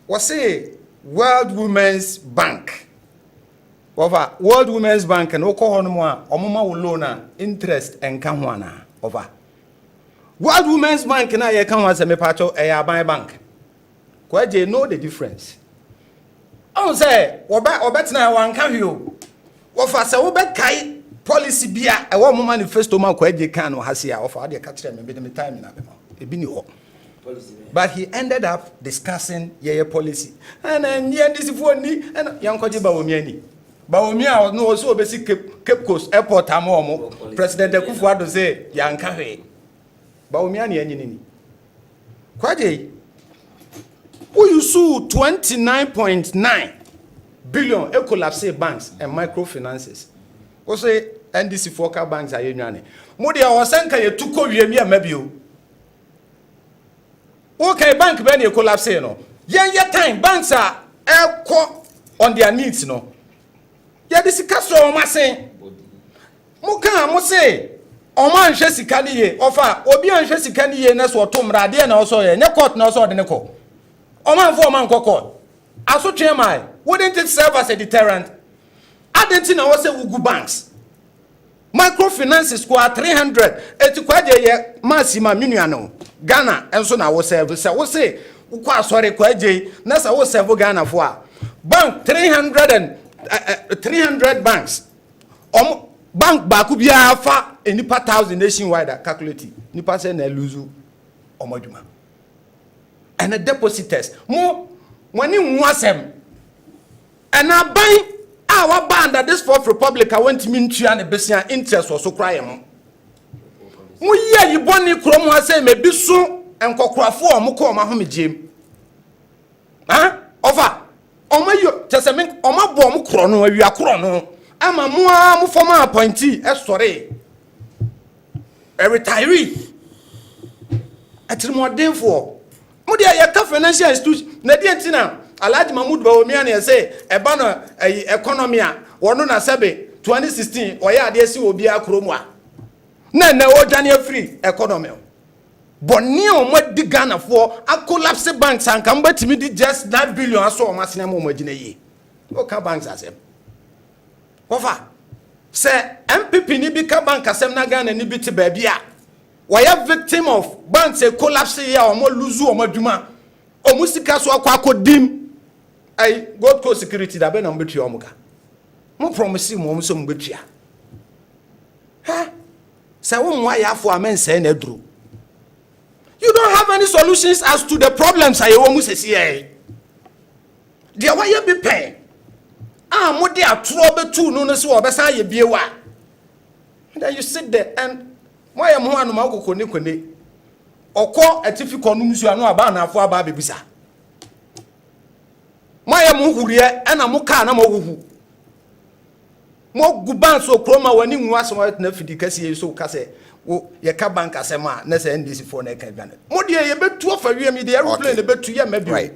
was say World Women's Bank Over World Women's Bank and Okohonwa, Omuma Ulona, interest and Kamwana. Over World Women's Bank and I come as a mepacho a buy bank. Quite they know the difference. I say, Obetina one can you. Wafa se Obet Kai policy beer, a woman manifesto man quite they can or Hasia offer the catch them and bid them time in a but he ended up discussing policy. And then this is for me and young Koji Baomiani. Baomia no also basic Cape Coast Airport Amomo, President Akufo-Addo say Yankare. Baomiani and Kwaje, who you sue 29.9 billion collapse banks and microfinances. Who say NDC focal banks are union. Modi awasanka ye tuko wiemia mebio. Okay, bank ben ye collapse no. Yen time banks are on their needs no. Ya this kaso o ma sen. Mo kan mo say o ma nhwe sika ni ye ofa obi anhwe sika ni ye na so to mra de na so ye ne court na so de ne ko. O ma nfo o ma nko court. Aso twemai wouldn't it serve as a deterrent? Adentin na wo say ugu banks. Microfinances square 300 etikwaje ye masima minuano Ghana enso na wo serve say wo say ukwa asore kwaje na say wo serve Ghana for bank 300 banks bank baku bia fa enipa 1000 nationwide calculate nipa say na lose omoduma and the depositors mo wani nwasem and na ban our band at this Fourth Republic I went to mintu and besia interest was so cry mo ye yi boni krom ha say me bi so enkokrafo o mo ko ma ho me gem over omayo teseme omabo mo kro no awia kro no ama mo former appointee sorry a retiree atrimodenfo mo dia ye ka financial institution na dia ntina Alhaji Mahmoud Bawumia say eba no economy a wono na sebe 2016 oya ade si obi akromwa na odwane free economy bonni o mo di Ghana for a collapse banks and can bet me just that billion aso o masene mo magina yi o ka banks asem kofa say MPP ni bi ka bank asem na Ghana ni bi te ba bia were victim of banks a collapse here o mo lose o madwuma o musika so akwakodim I God co security da be na mbetua omuka mo promise mo so mbetua ha say wo nwa ya afo amense na duro. You don't have any solutions as to the problems I want to see. Dear, why you be paying? Mo de atro betu no so obesa ye biewa. And then you sit there and why am ho anu ma kokoni kone. Oko atifi konum su anu aba na afo aba bebisa. Why am huriye na mo ka na mo huhu. Mo guban so kroma wani nwa so na fidi kase so kase. Wo ye ka bank asema na say NDC for na ka gane mo de ye betu ofa wie mi de aeroplane betu ye mabi right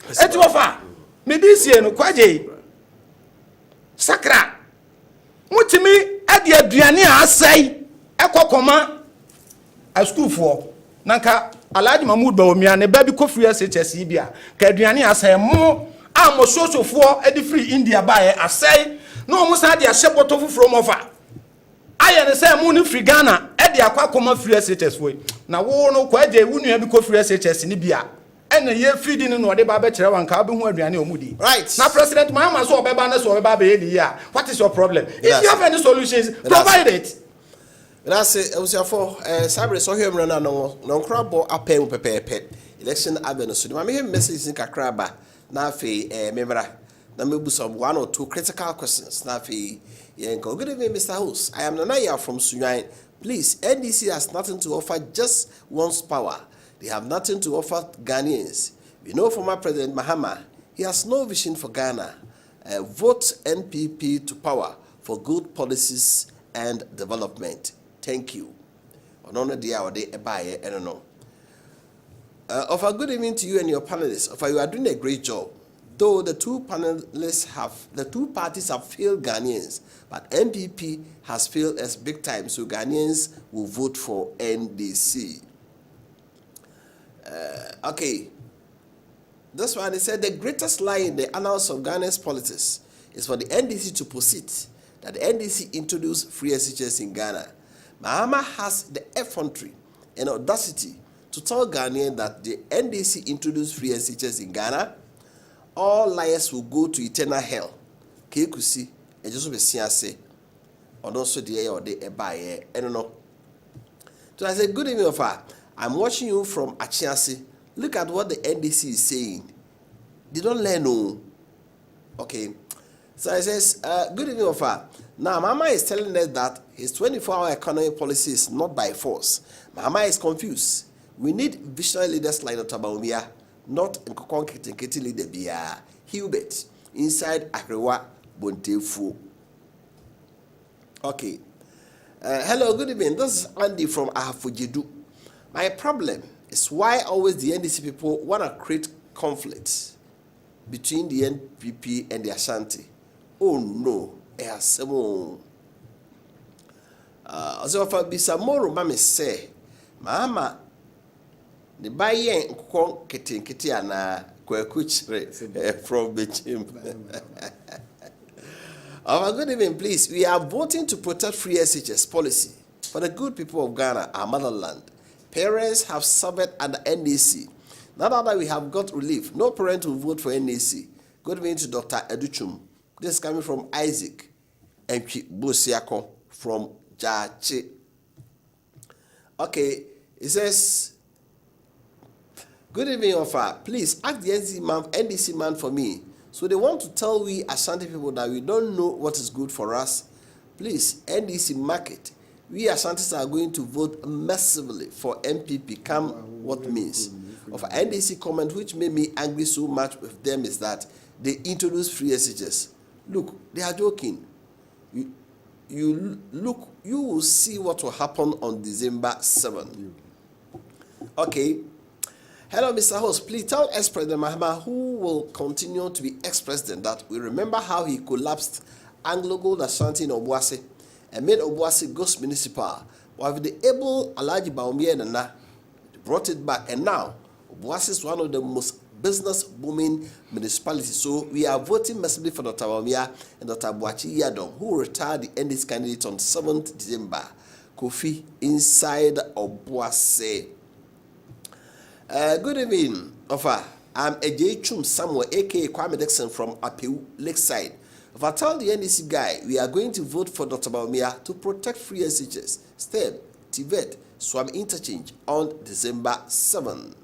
eti ofa me di sie no kwaje sakra mutimi ade aduane asai ekokoma a school for nanka Alhaji Mahmoud Bawumia ne ba bi ko free SHS bia ka aduane asai mo amo sosofo edi free India ba ye asai no mo sa de ahyepoto fufuro mo fa I understand money free Ghana e de akwa koma free SHS way na wo no kwaje wunu bi ko free SHS ni bia e na ye free din no de ba be kire wan ka be hu aduane omudi right na president Mahama so obeba na so obeba be ye ya what is your problem if you have any solutions provide it that's it for sabre so hwemre na no nkrabo apem pepepe election avenue so ma me message in kakra ba na afi memra na mebu some one or two critical questions na afi good evening, Mr. Host. I am Nanaya from Sunyai. Please, NDC has nothing to offer, just wants power. They have nothing to offer Ghanaians. We know former President Mahama, he has no vision for Ghana. Vote NPP to power for good policies and development. Thank you. Offer good evening to you and your panelists. Offer you are doing a great job. Though the two parties have failed Ghanaians, but NPP has failed us big time, so Ghanaians will vote for NDC. Okay. This one, he said, the greatest lie in the annals of Ghana's politics is for the NDC to proceed that the NDC introduce free SHS in Ghana. Mahama has the effrontery and audacity to tell Ghanaians that the NDC introduced free SHS in Ghana. All liars will go to eternal hell. Kekusi, and just be say, or also the air or the buy, I don't know. So I said, good evening, Wofa. I'm watching you from Achiasi. Look at what the NDC is saying. They don't learn, no. Okay. So I says, good evening, Wofa. Now, Mama is telling us that his 24-hour economic policy is not by force. Mama is confused. We need visionary leaders like Dr. Bawumia, not Nkokon Kiti leader Bia Hubert inside Akrewa Bontefu. Okay. Hello, good evening. This is Andy from Ahafujidu. My problem is why always the NDC people want to create conflict between the NPP and the Ashanti. Oh no, so for Bisamoro, Mammy say, Mama, the buy Nkokon Kiti and Kwekuchre from Bichim. Good evening, please. We are voting to protect free SHS policy for the good people of Ghana, our motherland. Parents have suffered at the NDC. Now that we have got relief, no parent will vote for NDC. Good evening to Dr. Educhum. This is coming from Isaac and Bosiako from Jachi. Okay, it says, good evening, Wofa. Please ask the NDC man for me. So they want to tell we Ashanti people that we don't know what is good for us. Please, NDC market. We Ashantis are going to vote massively for MPP, come what means. Of NDC comment which made me angry so much with them is that they introduced free SHS. Look, they are joking. You will see what will happen on December 7. Okay. Hello, Mr. Host. Please tell ex-President Mahama, who will continue to be ex-president, that we remember how he collapsed Anglo Gold Ashanti in Obuasi and made Obuasi Ghost Municipal. While the able Alhaji Bawumia and Nana brought it back, and now Obuasi is one of the most business booming municipalities. So we are voting massively for Dr. Bawumia and Dr. Boachi Yadom, who retired the NDC candidate on 7th December. Kofi inside Obuasi. Good evening, Wofa. I'm Ejay Chum Samuel, aka Kwame Dixon from Appiah Lakeside. If I tell the NDC guy, we are going to vote for Dr. Bawumia to protect free SHS, STEM, TVET, Swam Interchange on December 7.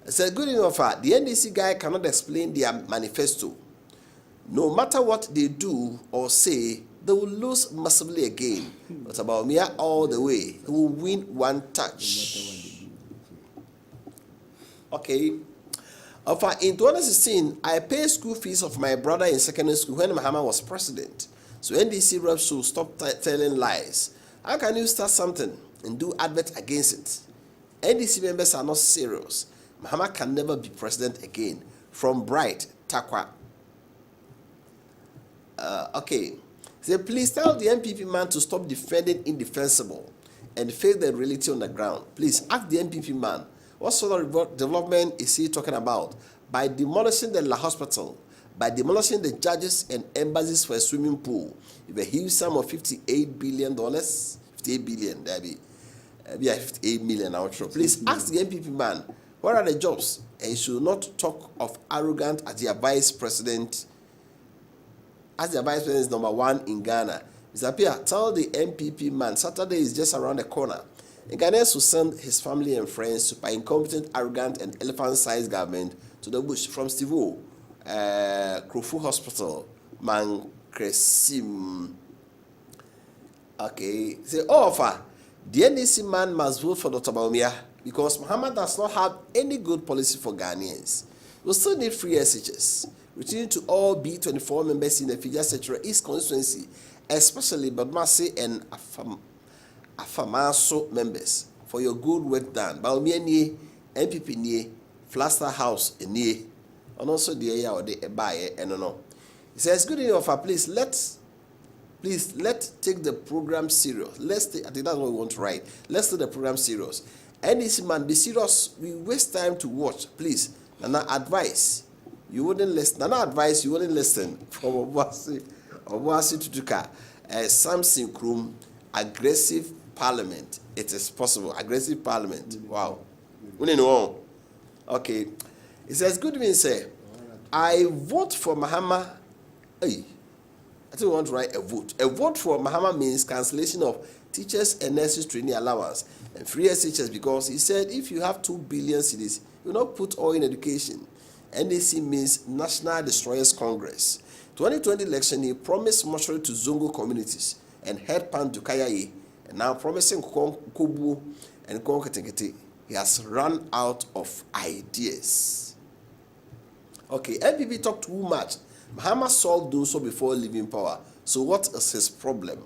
I said, good evening, Wofa. The NDC guy cannot explain their manifesto. No matter what they do or say, they will lose massively again. Dr. Bawumia all the way. He will win one touch. Okay. In 2016, I paid school fees of my brother in secondary school when Mahama was president. So NDC reps should stop telling lies. How can you start something and do advert against it? NDC members are not serious. Mahama can never be president again. From Bright, Takwa. Okay. So please tell the NPP man to stop defending indefensible and face the reality on the ground. Please ask the NPP man, what sort of development is he talking about? By demolishing the La Hospital, by demolishing the judges and embassies for a swimming pool, with a huge sum of $58 billion, 58 billion, that be 58 million outro. Please ask the NPP man, what are the jobs? And he should not talk of arrogant as their vice president, as their vice president is number 1 in Ghana. Mr. Appiah, tell the NPP man, Saturday is just around the corner. Ghanaians will send his family and friends to by incompetent, arrogant, and elephant-sized government to the bush. From Steve O, Krofu Hospital, Mankresim. Okay. Say, Wofa, the NDC man must vote for Dr. Bawumia because Mahama does not have any good policy for Ghanaians. We still need free SHS. Returning to all B24 members in the Fija Sector East constituency, especially Badmasi and Afamaso members, for your good work done. Bawumia nie, MPP nie, Flaster House nie, and also the area or the Ebaye and no. He says, good enough, please let's take the program serious. I think that's what we want to write. Let's take the program serious. NDC man, be serious. We waste time to watch. Please, Nana, advice. you wouldn't listen. And I advise you wouldn't listen from Obuasi Tutuka. Samson Krum, aggressive parliament. It is possible. Aggressive parliament. Wow. Okay. It says, good evening, sir. I vote for Mahama. Hey, I don't want to write a vote. A vote for Mahama means cancellation of teachers and nurses training allowance and free teachers, because he said if you have 2 billion cedis, you will not put all in education. NDC means National Destroyers Congress. 2020 election, he promised mortuary to Zongo communities and headpan to Kayaye, and now promising Kobu and Konketekete. He has run out of ideas. Okay, NPP talked too much. Mahama solved those so before leaving power. So what is his problem?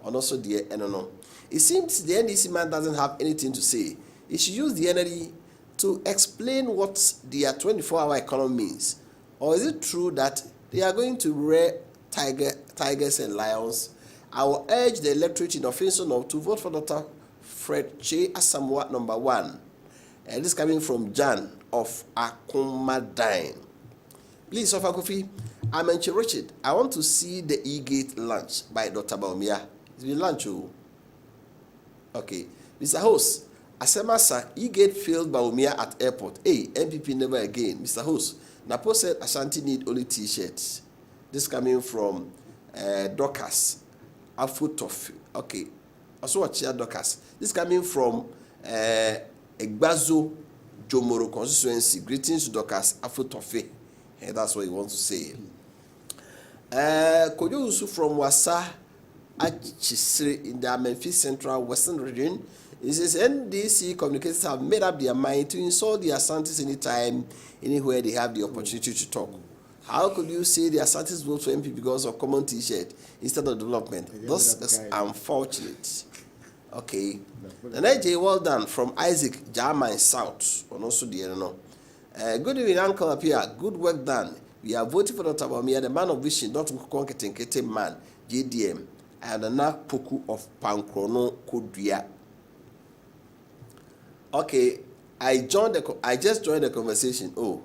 And also the NNO. It seems the NDC man doesn't have anything to say. He should use the energy to explain what their 24-hour economy means. Or is it true that they are going to rear tigers and lions? I will urge the electorate in Offensive to vote for Dr. Fred Che Asamoah #1. And this coming from Jan of Akumadine. Please, Wofa Kofi, I'm in Richard. I want to see the E-Gate lunch by Dr. Bawumia. It's been lunch. Okay. Mr. Host, Asemasa, E-Gate failed Bawumia at airport. Hey, MPP never again. Mr. Host, Napo said Ashanti need only T-shirts. This coming from Dorcas. Afutofi. Okay. Also watch here, Dorcas. This coming from Egbazo Jomoro constituency. Greetings to Dorcas Afutofi. And that's what he wants to say. Kojo Usu from Wasa Achisri in the Memphis Central Western region. He says NDC communicators have made up their mind to insult the Asantis anytime, anywhere they have the opportunity to talk. How could you say the Asantis vote for MP because of common T-shirt instead of development? This is unfortunate. Okay. The NJ, well done from Isaac Jama in South. And also the good evening, Uncle Appiah. Good work done. We are voting for Dr. Bawumia, the man of vision, not Konketekete man, JDM, and the Poku of Pankrono Kodria. Okay, I just joined the conversation. Oh,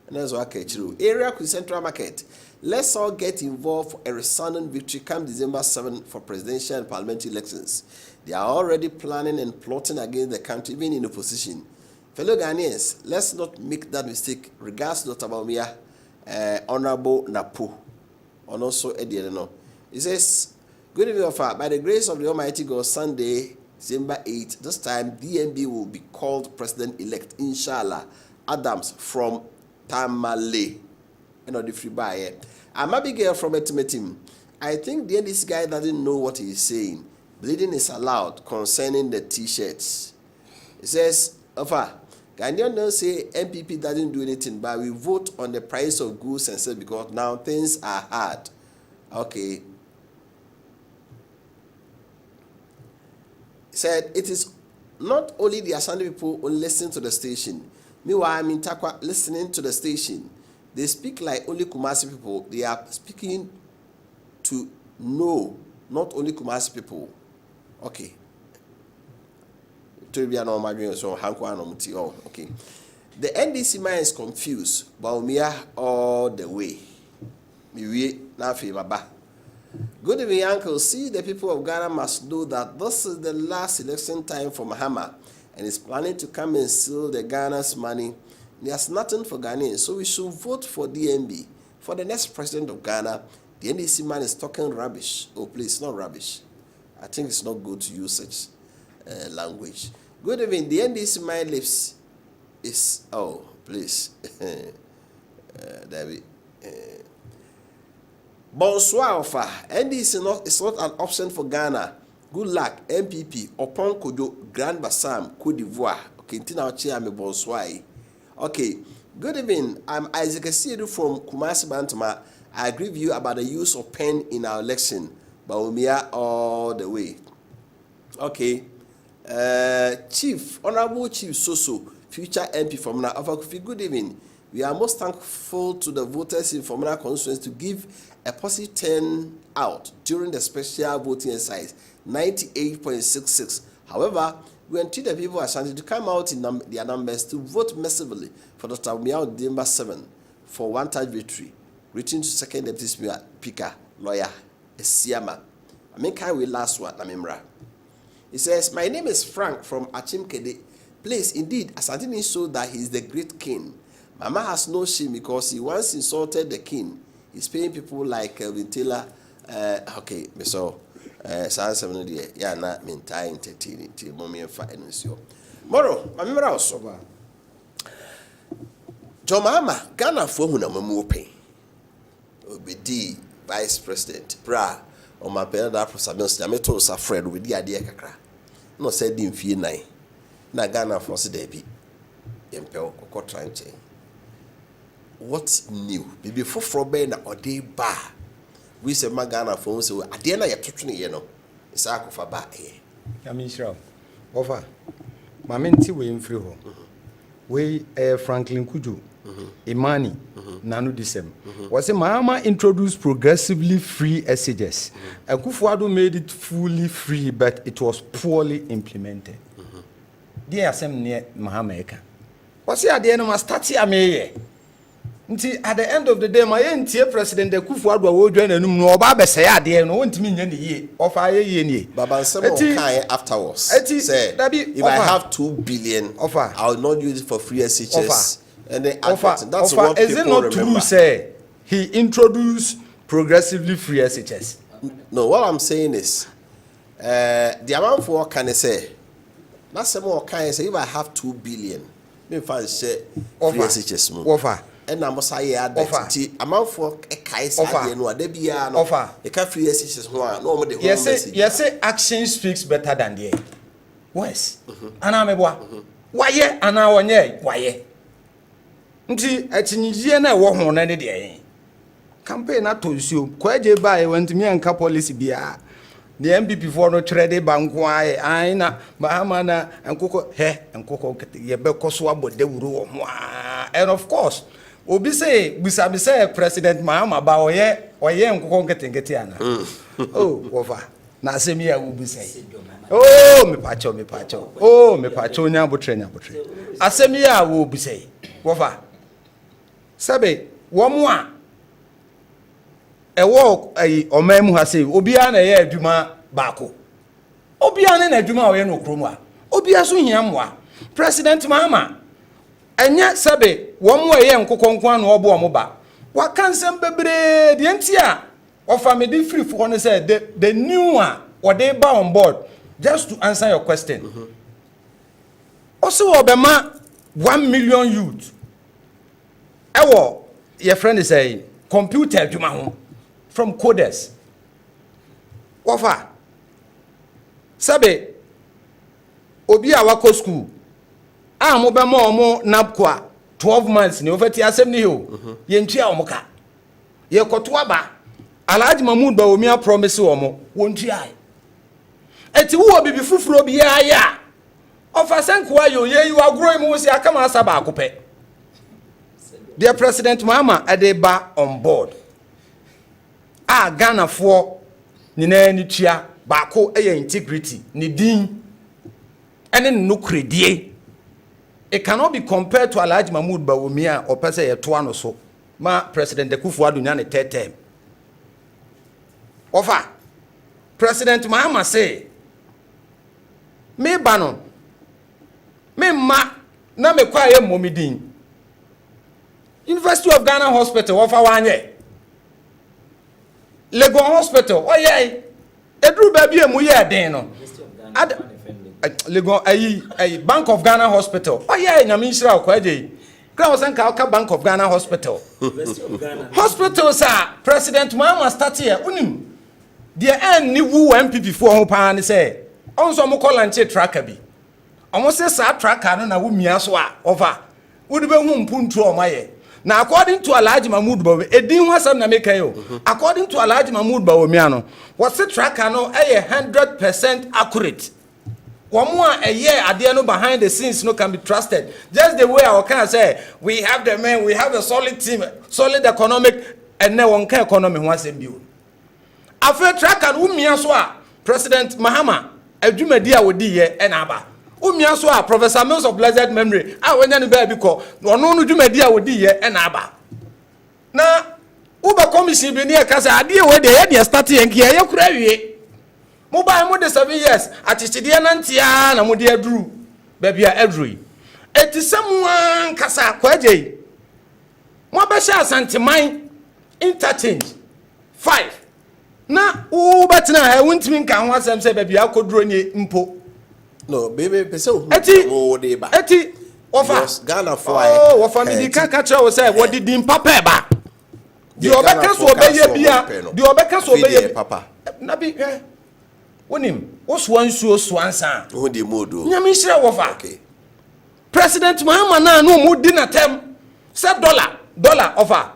and that's okay, true. Area Central Market. Let's all get involved for a resounding victory come December 7 for presidential and parliamentary elections. They are already planning and plotting against the country, even in opposition. Fellow Ghanaians, let's not make that mistake. Regards to Dr. Bawumia, Honorable Napo, and also Ediano. He says, good evening, Wofa. By the grace of the Almighty God, Sunday, December 8, this time DMB will be called president-elect, inshallah. Adams from Tamale. You know, the free buyer. I'm Abigail from Etimetim. I think the NDC guy doesn't know what he's saying. Bleeding is allowed concerning the T-shirts. It says, Wofa, Ghanaians don't say MPP doesn't do anything, but we vote on the price of goods and services because now things are hard. Okay. Said it is not only the Ashanti people who listen to the station. Meanwhile, I'm in Takwa listening to the station. They speak like only Kumasi people. They are speaking to know, not only Kumasi people. Okay. Okay. The NDC man is confused. Bawumia all the way. Good evening, Uncle. See, the people of Ghana must know that this is the last election time for Mahama and is planning to come and steal the Ghana's money. There's nothing for Ghanaians, so we should vote for DMB. For the next president of Ghana, the NDC man is talking rubbish. Oh, please, not rubbish. I think it's not good to use such language. Good evening. The NDC man lives is, oh, please. David. Bonsoir, Wofa. NDC is not an option for Ghana. Good luck, MPP. Opon Kojo, Grand Bassam, Côte d'Ivoire. Okay, Ntina Ochia me bonsoir. Okay, good evening. I'm Isaac Asiedu from Kumasi Bantama. I agree with you about the use of pen in our election. Bawumia all the way. Okay. Chief, Honorable Chief Soso, future MP from Wofa Kofi, good evening. We are most thankful to the voters in Formula constituency to give a positive turnout during the special voting exercise, 98.66. However, we entreat the people of Ashanti to come out in their numbers to vote massively for Dr. Bawumia on December 7 for one-touch victory, written to second deputy speaker, lawyer Esiama. I mean, can we last one? He says, my name is Frank from Achimkede. Please, indeed, Asantini showed that he is the great king. Mama has no shame because he once insulted the king. He's paying people like Kelvin Taylor. Okay, so, yeah, not mentai entertaining till mommy and fire and so. Moro, I remember also. Jomama, Ghana for whom I'm moving. Obedi, Vice President, Bra, or my parent after Samuel Metal Safred with the idea kakra. No said in fear nine. Na Ghana for Debbie. Impel or trying to. What's new? Bibi for Ben or day bar. We say Magana for so at the end of your tutuni, you know. It's a for back here. I mean, sure. Over. My menti we in free home. We Franklin Kuju. Imani. Nanu Disem. Was a Mahama introduced progressively free SHS. Akufo-Addo made it fully free, but it was poorly implemented. Dear Sam near Mahama. What's the idea? No, must start here, me. At the end of the day, my entire president, the Akufo-Addo will join and no Baba say, I dare no one to me in the year of I ye. Baba some afterwards. Say, if I have 2 billion, offer, I'll not use it for free SHS. And they offer. That's what people remember. Is it not true, say, he introduced progressively free SHS? No, what I'm saying is, the amount for what can I say? That's some more can I say, if I have 2 billion, maybe I share free SHS. Offer. And I must say that amount for a Kaiser no de bia no offer e ka free SHS ho no de yes action speaks better than the words ana meboa waye ana wonye waye nti achinyie na wo ho na ne de campaign na to nsuo kwaje bae wantimi anka policy bia the MPP for no trade banko ai na Bahama na nkoko ye be koso abode wuro wo ho and of course Obi say bisabi say President Mahama ba oye nkoko nketengeti ana. Oh, Wofa. Na asemi ya obi say. Oh, me pacho. Oh, me pacho nya botre. Asemi ya obi say. Wofa. Sabe, womo a ewo ayi omemu ha say obi a na ye adwuma baako. Obi a na adwuma oye no kromu a. Obi a so hia moa. President Mahama enya sabe womo ye nkokonko anu obo omoba wakansem bebre de ntia of family free for one say the new one or they ba on board just to answer your question. Also obema 1 million youth ewo your friend is saying computer adwuma ho from coders Wofa sabe obi a wako school mo be mo napkwa 12 months ni ofati asem ni ho ye ntua omoka ye koto aba Alhaji Mahmoud Bawumia promise omo wontua eti wo bibi fufuro bi ya ofasenko ayo ye you agro mu si aka ma asa ba akopɛ dear President Mahama adeba on board Ghana for nyina ni tua baako eye integrity ni din ene no kredie. It cannot be compared to Alhaji Mahmoud Bawumia or Pese Yetuano so. Ma President Akufo-Addo nyane third term. Ofa. President Mahama say, me banon. Me ma na me kwa ye momidin. University of Ghana Hospital ofa wanye. Legon Hospital oye. Edru baby emu ye den no. Legon ayi Bank of Ghana Hospital. Oh yeah, nyame nshira okwaje. Kra osanka oka Bank of Ghana Hospital. Hospital sir, President Mahama start here. Unim. The end ni wu MPP for ho pa ne say. Onso mo call and tracker bi. Omo say sa tracker no na wu mia so a over. Wo de be hu mpuntu o maye. Now according to Alhaji Mahmoud Bawumia, edin ho asam na make yo. According to Alhaji Mahmoud Bawumia no, what say tracker no 100% accurate. One more a year at the end behind the scenes no can be trusted. Just the way I can say we have the men, we have a solid team, solid economic, and no one can economy once in view. After track and Umiaswa, President Mahama, a Jumedia would be and Abba. Professor Mills of blessed memory. I went any baby call. No Jumedia would be and Abba. na uba commission bi ne kasa ade we de ye start yanki ye kura wie mobile mo de 7 years atichide na ntia na mo de aduru ba bia aduru eti samuan kasa kwaje mo ba sha santiman interchange 5 na uba tina e wuntimi nka ho asem se ba bia koduro ni mpo no baby pese o de ba eti ofa Ghana for oh ofa mi di kaka che o say wo di din papa ba di obeka so obeye bia di obeka so obeye papa na bi wonim oswan nsuo swansa who di modo nyame hire wofa president mahama na no mu di na tem say dollar offer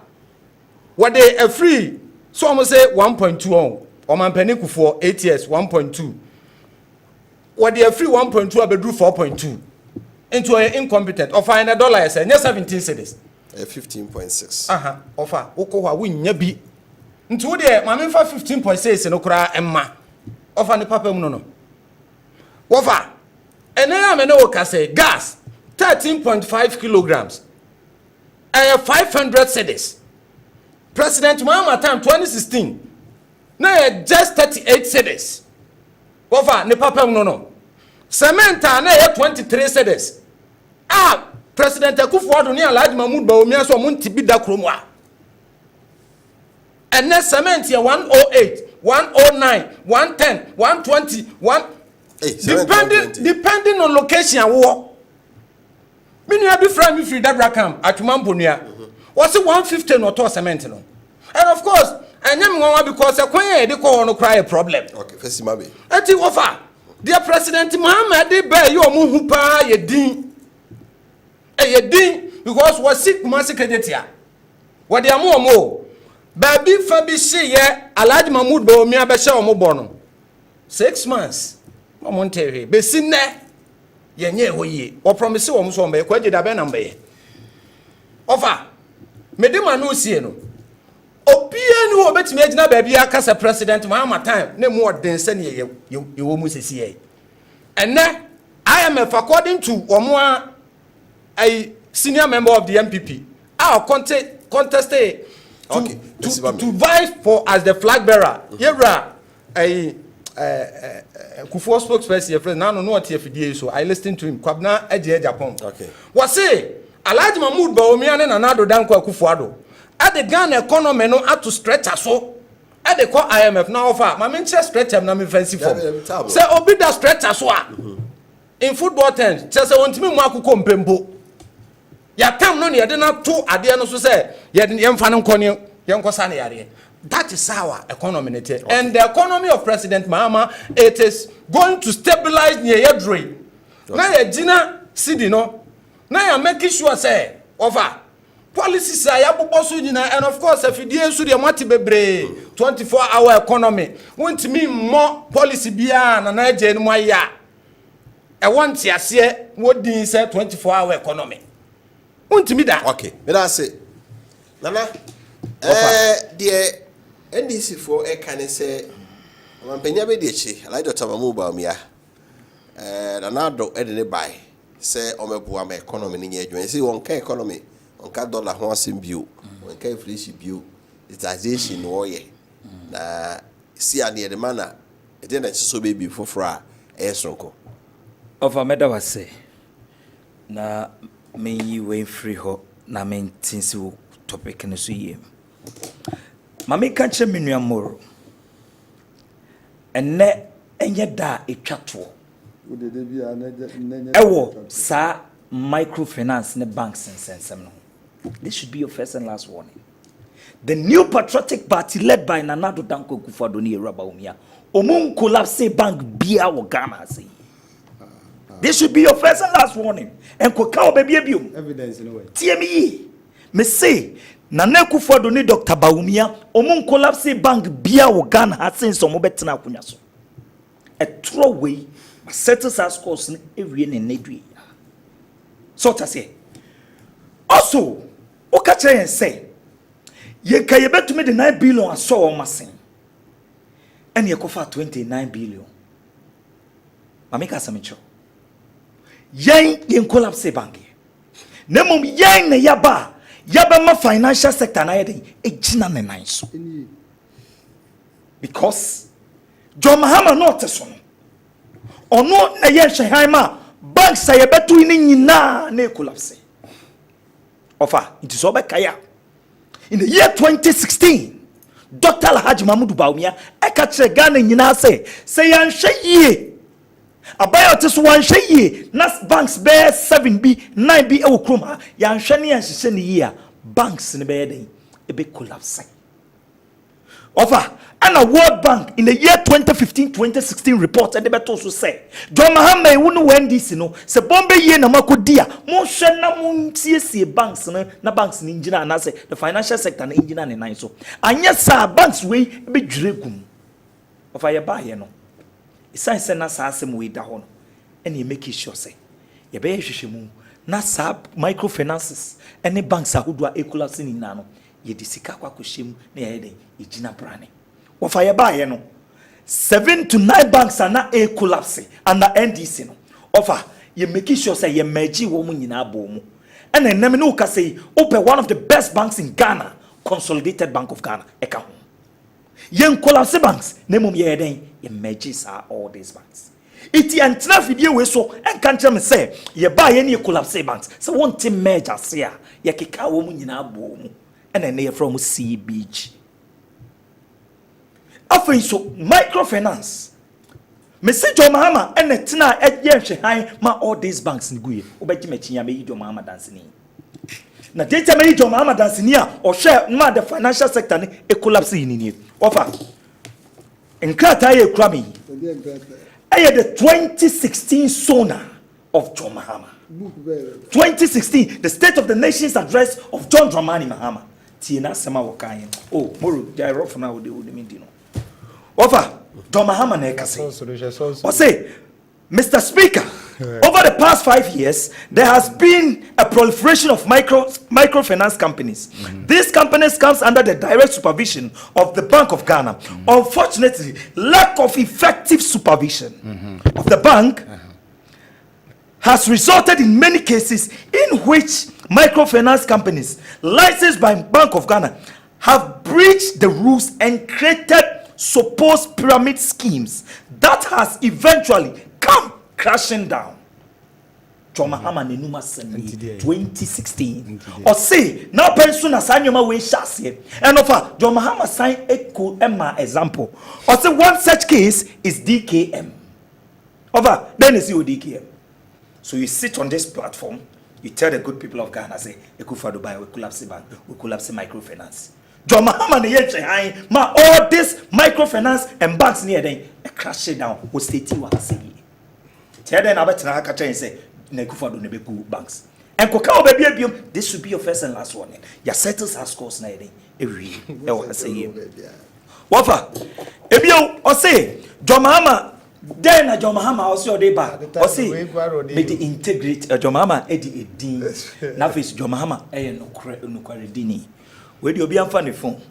what they a free so almost say 1.2 on man penny for 8 years 1.2 what they a free 1.2 abedru 4.2 into a incompetent offer in a dollar say 17 cedis 15.6 offer okowa winya bi nti wo de mame fa 15.6 no kura emma offer ni papa mu no offer ena me no ka say gas 13.5 kilograms 500 cedis President Mahama time 2016 na just 38 cedis offer ni papa mu no cement na 23 cedis President Akufo-Addo ni Alhaji Mahmoud Bawumia so mun tibi da kromo a ene cement ya 108 109 110 120 depending on location wo minu abi from free dabra camp atuma mponua was 150 no to cement no and of course anyam nwa because ekwan e de ko no cry a problem okay first mabe ati offer dear President Muhammad de ba yo mu hu pa ye din because was sick massacredia what they are more baby fabi she ye Alhaji Mahmoud Bawumia be she omo bono 6 months momontere be sinne ye nye hoye o promise wo so mbe kwaje da be na mbe offer medima no sie no opie no obetimi agina baby akasa President Mahama time na mu odense ne ye wo mu sesi ye enne IMF according to omo a senior member of the MPP contested to vie for as the flag bearer. Yera a Kufuor spokesperson. Now no what FDA, so I listened to him. Kwabna Eje Japan. Okay. Was say Alhaji Mahmoud Bawumia and Nana Dankwa Akufo-Addo. At the Ghana economy no had to stretch us so. At the call IMF now offer. My mention stretch am na me fancy for. Say obi da stretch us so. In football terms, just say ontimi mu akukọ mpempo. Ya tam no ne yede na to ade no so say yede yemfa no nkone yenkosa ne yare. That is our economy net. Okay. And the economy of President Mahama, it is going to stabilize near yedre. Na ya gina city no. Na ya make sure say over policies are yaboboso nyina, and of course if die so de mati bebre 24-hour economy. Want me more policy bia na na je no aya. I want to say what din say 24-hour economy. Want me that? Okay. Me that say. Nana. The NDC for e kan say mampenya be de chi. Alhaji Dr. Mahmoud Bawumia. Nana do e de ne buy. Say omeboa ma economy ni adwuma. Say won kan economy. On ka dollar ho asem bio. On ka inflation bio. Digitization no ye. Na si ane de mana e de na so baby fofora e sonko. Of a meda was say na me yi way free ho na me tinsi topic no so yem mama kan che menua moro enne enye da etwato ewo sa microfinance ne banks sensem no. This should be your first and last warning. The new patriotic party led by Nana Dankwa Akufo-Addo ni Bawumia omun collapse bank bia wo Ghana say. This should be your first and last warning. And koka baby evidence in a way. TME. Me say Nana Akufo-Addo ni Dr. Bawumia omun collapse bank bia wo Ghana hasen so mo betina akunya so. A throw way settles as course every ne nedui. So ta say. Also, o ka che say ye ka ye betumi de 9 billion aso o masen. And ye kofa 29 billion. Mamika samicho. Yen collapse bank. Nemum yen ne yaba yabama financial sector na yede ejina ne nan so because John Mahama no teso no ono na ye hyehan ma banks aye betu ni nyina na collapse ofa it is obekaya in the year 2016 Dr. Alhaji Mahmoud Bawumia eka kire Ghana nyina say yan hye Appiah to so wan hye na banks be 7B 9B e wo kroma yan hwe ne yan hye ne year banks ne be den e be collapse offer and a World Bank in the year 2015-2016 report and the beto so say John Mahama e wonu NDC no se bombe ye na makodia mo hwe na mo tiesie banks na banks ni engineer na say the financial sector na engineer ne nan so anya sa banks we be dwuregum offer ye ba ye no isan se na sa asem we da ho no ene make sure say ye be hwehwemu na sa microfinances any banks ahodo a ekulase ni na no ye disika kwa kohwem na ye den ejina brane wofa ye ba ye no 7 to 9 banks are na a collapse under NDC no offer ye make sure say ye merge wo mu nyina abo mu and enem no ka say open one of the best banks in Ghana, Consolidated Bank of Ghana eka ho ye collapse banks na mum ye den ye merges are all these banks iti antena fidie we so enka nche me say ye ba ye ne collapse banks so won ti merge ase a ye keka wo mu nyina abo mu and then from CBG after so microfinance me say John Mahama and tina ehye hwe ma all these banks ni guye obeji mechinya me John Mahama dance ni na data me John Mahama dance ni a o hwe ma the financial sector ni e collapse ni offer enkrata ye kura me the 2016 sona of John Mahama 2016 the state of the nation's address of John Dramani Mahama tina sema wokan oh moro jai rough na we mean no offer John Mahama na ekase o say Mr. Speaker over the past 5 years there has been a proliferation of microfinance companies. These companies comes under the direct supervision of the Bank of Ghana. Unfortunately, lack of effective supervision of the bank has resulted in many cases in which microfinance companies licensed by Bank of Ghana have breached the rules and created supposed pyramid schemes that has eventually come crashing down. John Mahama nenuma semi 2016 or say now pension as anyoma we shase and offer John Mahama sign echo emma example or say one such case is DKM over then is DKM. So you sit on this platform, you tell the good people of Ghana, say, Ekufa Dubai, we collapse bank, we collapse microfinance. John Mahama ne yet ma all this microfinance and banks near them, crash it down, we state you what say. Tell them about Nakacha and say, Nekufa do nebeku banks. And Kokao baby, this should be your first and last warning. Your settles our scores na every year. Say, Wofa, Ebio, or say, John Mahama. Then John Mahama also dey back. Or say me the integrate John Mahama edi edin. Na face John Mahama no kware dini. We dey obi amfa ne phone.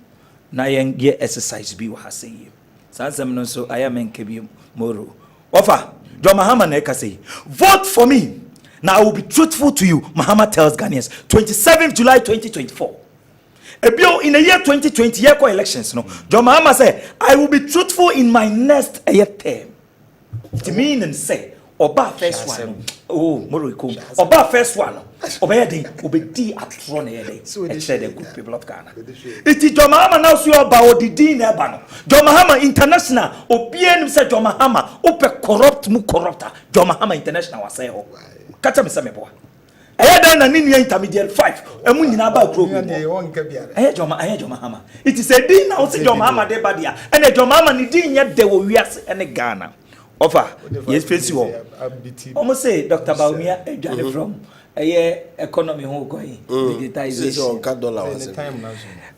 Na yen ge exercise bi wa ha say. Sansam no so ayamenke bi moro. Offer John Mahama na ka say, vote for me. Now I will be truthful to you. Mahama tells Ghanaians 27th July 2024. Ebio in the year 2020 year elections no. John Mahama say I will be truthful in my next year term. To mean and say, Oba first one, oh, Morocco, Oba first one, Obedi, Obedi at Tron, and said the good people of Ghana. It is John Mahama now, so about the Dean Ebano. John Mahama International, Opian said John Mahama, Ope corrupt, mu corrupter, John Mahama International was say, oh, catch me some boy. I had done an Indian intermediate 5, and we about group. I had John Mahama. It is a Dean now, John Mahama de Badia, and a John Mahama Nidin yet they will yes and a Ghana. Offer yes, face you almost say Dr. Bawumia Adwenkyere from a year economy who going digitization.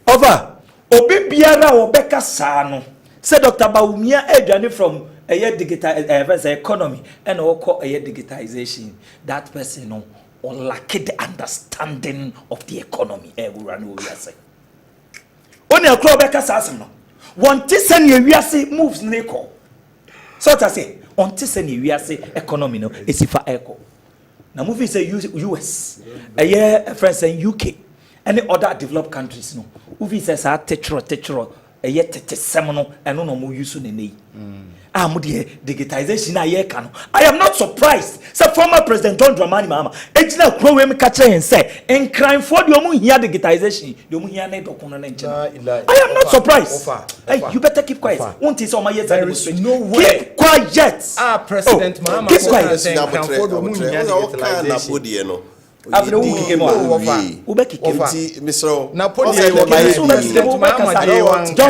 Offer Obi Biara Obeka Sano say Dr. Bawumia Adwenkyere from a year digital economy and all a year digitization. That person no or lack the understanding of the economy. We run over say. Only a crowd Beka Sasano. One tissan ye moves Nico. So to say, on tisani we are say economy no, it's if echo. Now movie say US, a year friends in UK, any other developed countries no uvi says a tetro yet semono and no more use in the digitization I am not surprised. So former President John Dramani Mahama ejina kro we me catch and say in crime for the omu here digitization the omu here na dokono na nche. I am not surprised. Hey, you better keep quiet. Won't is on my years there is no way. Keep quiet. President Mahama keep quiet. For the omu here digitization. After we came on, Ubeki came. Mr. Napoli, John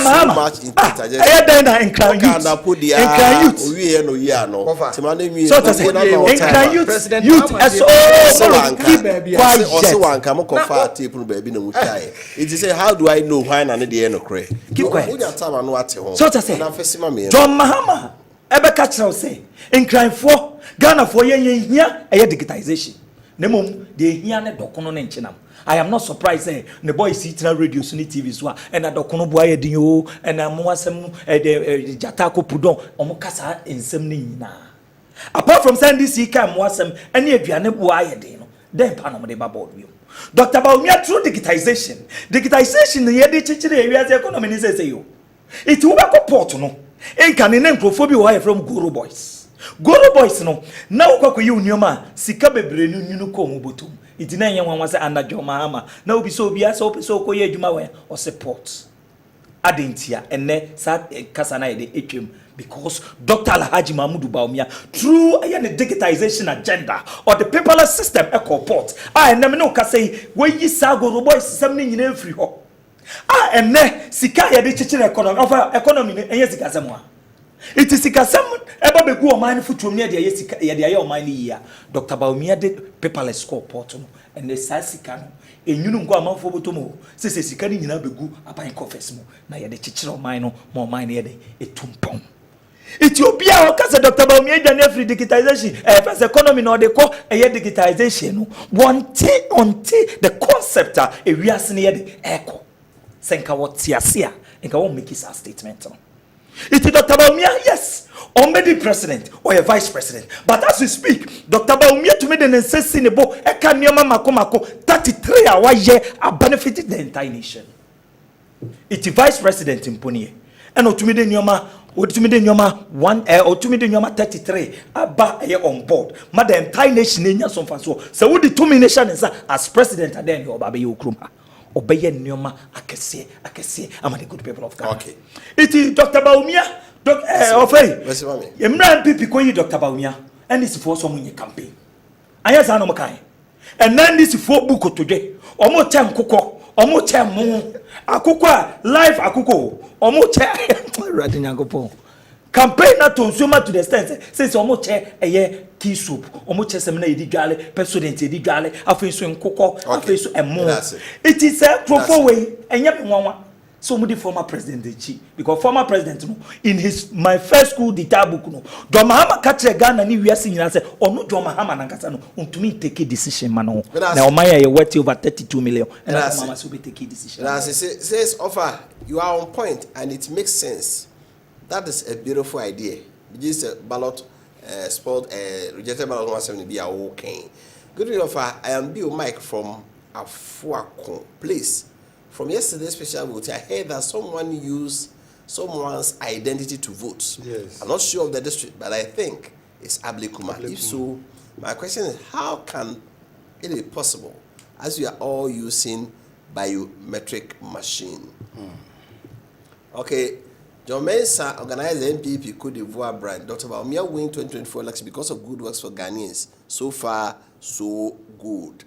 Mahama. I had done in Crown Youth. So to say, in Crown Youth, as all keep quiet. Also, one come off people, baby, no tie. It is how do I know why none of the end of cray? Keep quiet. So to say, John Mahama, ever catch now say, in Crown 4, Ghana for here, a digitization. Nemom de hiane dokono ne nche nam. I am not surprised the boy sit na radio so ni TV so and na dokono boy edin o and na mo asem de jata ko pudon omo kasa ensem ni nyina. Apart from saying this he can mo asem ene aduane boy edin no den pa no mo de ba board wi. Dr. Baumia through digitization ye de chichire ewiase economy ni say yo. It will go port no. Enka ne nkrofo bi wo from Guru Boys. Goro boys no na ukwa yi unioma sika bebre nu ko mu botum iti na yenwan wase anajo mahama na obi so obi asa obi so koye adwuma we o support adentia enne sa kasa na yede etwem because Dr. Alhaji Mahmoud Baumia through the digitization agenda or the paperless system port ennem no ka say we yi sa Goro boys system ni nyina free ho enne sika yede chichire economy ne enye sika semwa. It is sikasem eba begu o man futuom ne de yesika ye de aye o man ni ya Dr. Baumia de paperless score port no and the sasika no enyunu nko amanfo botomo se sika ni nyina begu aban confess mo na ye de chichire o man no mo man ye de etumpon Ethiopia o kase Dr. Baumia de na free digitization first economy no de ko eye digitization no until the concept e wiase ne ye de eko senka what tiasia enka won make his statement no. It is Dr. Baumia, yes, or maybe president or a vice president. But as we speak, Dr. Baumia to me the necessity in bo eka nioma mako 33 hour year are benefited the entire nation. It is vice president in Pony. And to me the nioma 1 or to me the nioma 33 aba year on board. But the entire nation in some fanso. So would the 2 nation as president and then your baby ukruma. Obey Nyoma akese I'm the good people of Ghana. Okay. It is Dr. Baumia, Ofei. Emran people call you Dr. Baumia, and this is for some in your campaign. I has an omakai. And then this is for book today. Omo tem kuko, omo tem mo. Akukwa live akuko. Omo tem radin yangopo. Campaign na consumer to the extent says omo che eye key soup omo che semina edi dwale president edi dwale afenso nkokọ afenso emo it is a profo way enye nwanwa so mo the former president echi because former president no in my first school data book no John Mahama katre Ghana ni wiase nyina say ono John Mahama nankasa no untumi take decision ma no na o man ye worth over 32 million and John Mahama so be take decision says offer you are on point and it makes sense. That is a beautiful idea. This is a ballot spelled rejected ballot 170 be okay. Good enough. I am Bill Mike from Afuako. Please, from yesterday's special vote, I heard that someone used someone's identity to vote. Yes. I'm not sure of the district, but I think it's Ablikuma. If so, my question is, how can it be possible as we are all using biometric machine? Okay. John Mensah organized the NPP Cote d'Ivoire brand. Dr. Baumia win 2024 election because of good works for Ghanaians. So far, so good.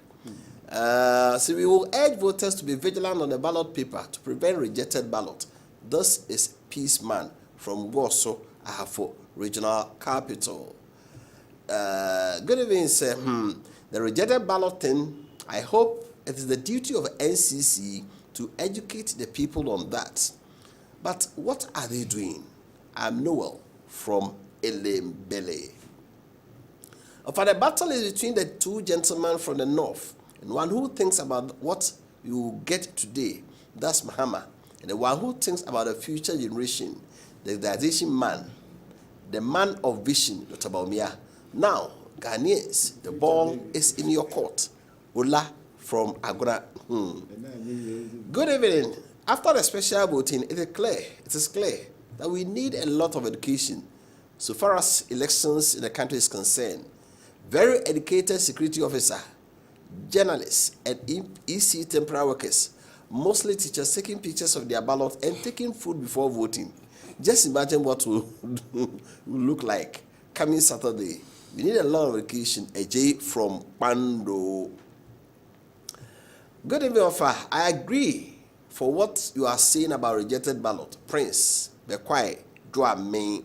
So we will urge voters to be vigilant on the ballot paper to prevent rejected ballot. This is Peaceman from Woso, Ahafo, regional capital. Good evening, sir. The rejected ballot thing, I hope it is the duty of NCC to educate the people on that. But what are they doing? I'm Noel from Elembele. For the battle is between the two gentlemen from the north, and one who thinks about what you will get today, that's Mahama, and the one who thinks about the future generation, the digitization man, the man of vision, Dr. Baumia. Now, Ghanaians, the ball is in your court. Ola from Agora. Good evening. After the special voting, it is clear that we need a lot of education so far as elections in the country is concerned. Very educated security officer, journalists, and EC temporary workers, mostly teachers, taking pictures of their ballot and taking food before voting. Just imagine what will look like coming Saturday. We need a lot of education. AJ from Pando. Good evening, Wofa. I agree for what you are saying about rejected ballot. Prince, be quiet, draw me.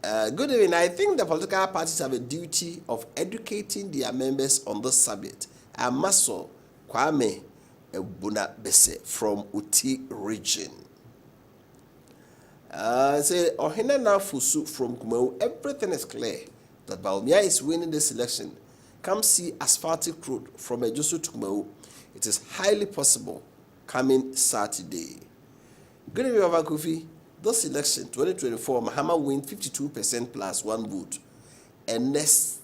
Good evening. I think the political parties have a duty of educating their members on this subject. Amaso Kwame Ebuna Bese from Uti region. Say Ohina Fusu from Kumau. Everything is clear that Baumia is winning this election. Come see asphaltic road from Ejusu to Kumau. It is highly possible coming Saturday. Good evening, Wofa Kofi. This election, 2024, Mahama win 52% plus 1 vote. Ernest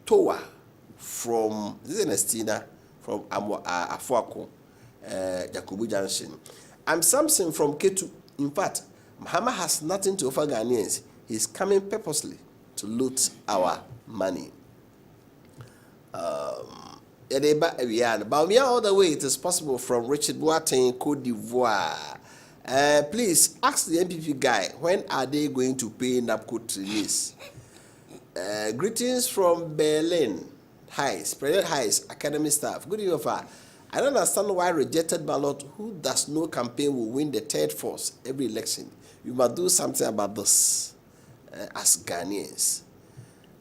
Towa from, this is Ernestina from Afuako, Jacobu Junction. I'm Samson from Ketu. In fact, Mahama has nothing to offer Ghanaians. He's coming purposely to loot our money. Baumia all the way, it is possible from Richard Boateng, Cote d'Ivoire. Please ask the MPP guy, when are they going to pay NAPCO release? Greetings from Berlin Heights, President Heights, Academy staff. Good evening, Wofa. I don't understand why rejected ballot who does no campaign will win the third force every election. You must do something about this as Ghanaians.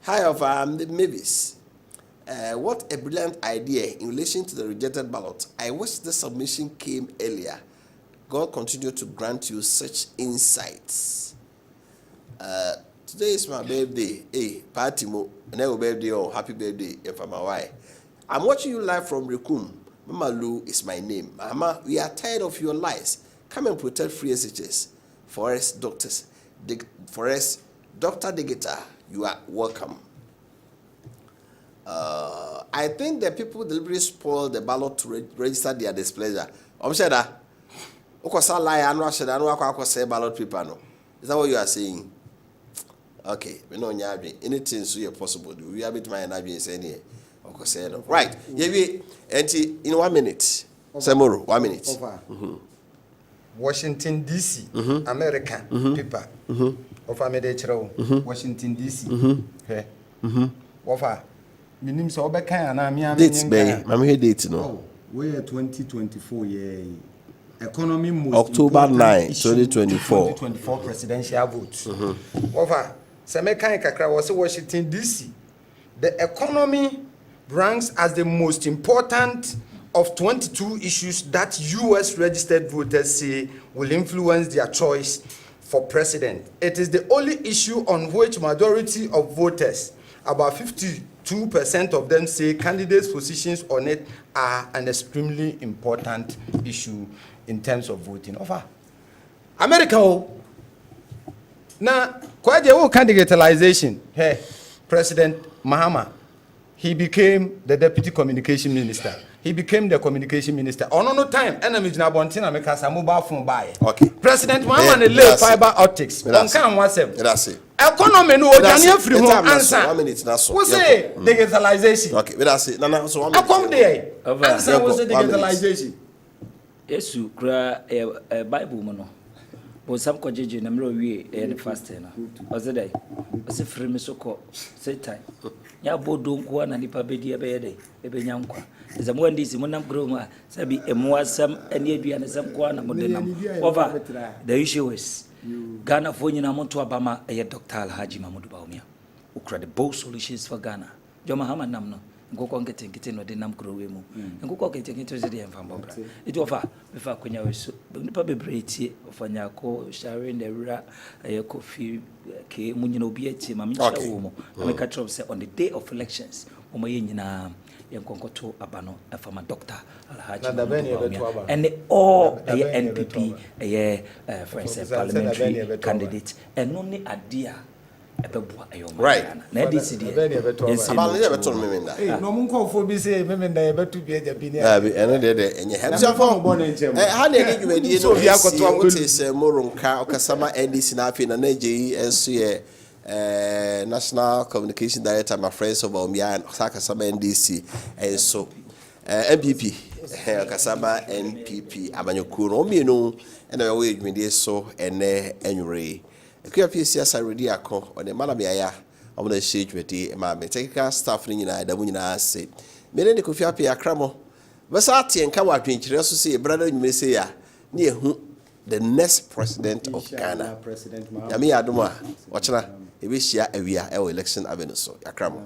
Hi, Wofa, I'm the Mavis. What a brilliant idea in relation to the rejected ballot. I wish the submission came earlier. God continue to grant you such insights. Today is my birthday. Hey, party mo. Never birthday or happy birthday for my wife. I'm watching you live from Rekum. Mama Lou is my name. Mama, we are tired of your lies. Come and protect free SHS. Forest doctors. Forest Dr. Digita, you are welcome. I think the people deliberately spoil the ballot to register their displeasure. Ballot paper, no? Is that what you are saying? Okay, we know anything so possible. We have it my energy saying here. Right. In 1 minute. Samoro, 1 minute. Washington DC, America, paper. Wofa Medechero, Washington DC. Wofa. Minim so obeka na me dates be mam he date no. We are 2024 year. Economy most October 9, 2024 presidential vote. Wofa, se me kan kakra was Washington DC. The economy ranks as the most important of 22 issues that US registered voters say will influence their choice for president. It is the only issue on which majority of voters, about 52% of them, say candidates' positions on it are an extremely important issue in terms of voting. Over America, now, quite the old candidatization. Hey, President Mahama, he became the deputy communication minister. He became the communication minister. On no time, enemies na bontina make us a mobile phone buy. Okay. President Mahama ne lay fiber optics. On can wasem. That's it. Economy no Daniel free home answer. 1 minute na so. We say digitalization. Okay, that's it. Nana so 1 minute. Come there. Answer was digitalization. Yesu kura Bible mo no. Bo sam ko jeje na mro wie e fast na. O se dai. O se free me so ko Satan. Ya bodo nko na nipa bedi e be ye dai. E be nya nkwa. Is mo ndi si mo nam kro ma sabi emo asam ene aduane sam ko na mo denam. Over the issue is Ghana for nyina mo to abama e Dr. Alhaji Mahmoud Baumia. Ukra the bold solutions for Ghana. Joma hama nam no. Ngoko nkete no de nam kro we mu. Ngoko nkete ze de mfa mbobra. It ofa we fa kwanya we so. Nipa bebre tie ofanya ko sharing the ra Kofi ke mu nyina obi atie ma me cha wo mu. Na me ka trust say on the day of elections o ma ye nyina yenkonkoto abano afama Dr. Alhaji and all NPP for instance parliamentary candidate and only idea ebeboa ayo Right. na ndc de About the beton memenda. No mun call for be say memenda e betu bi eja bi ne. Eno de enye hemsa for. Ha na eni dwumadi no bi akoto awote se moronka okasama NDC na afi na NGE enso ye National Communication Director, my friends of Omia and Sakasama NDC enso MPP Kasama NPP Abanyokuro Omino and I wait me so ene enure. Ekua PC as already akọ on the Malamiaya. I'm going to share with you, mammy. Take our staff in the Munina say. Many the Kofi Appiah cramo. Basati and Kawa also say, brother, you may say, near who the next president of Ghana. Yami Aduma, watch na, if we share a election avenue, so Akramo.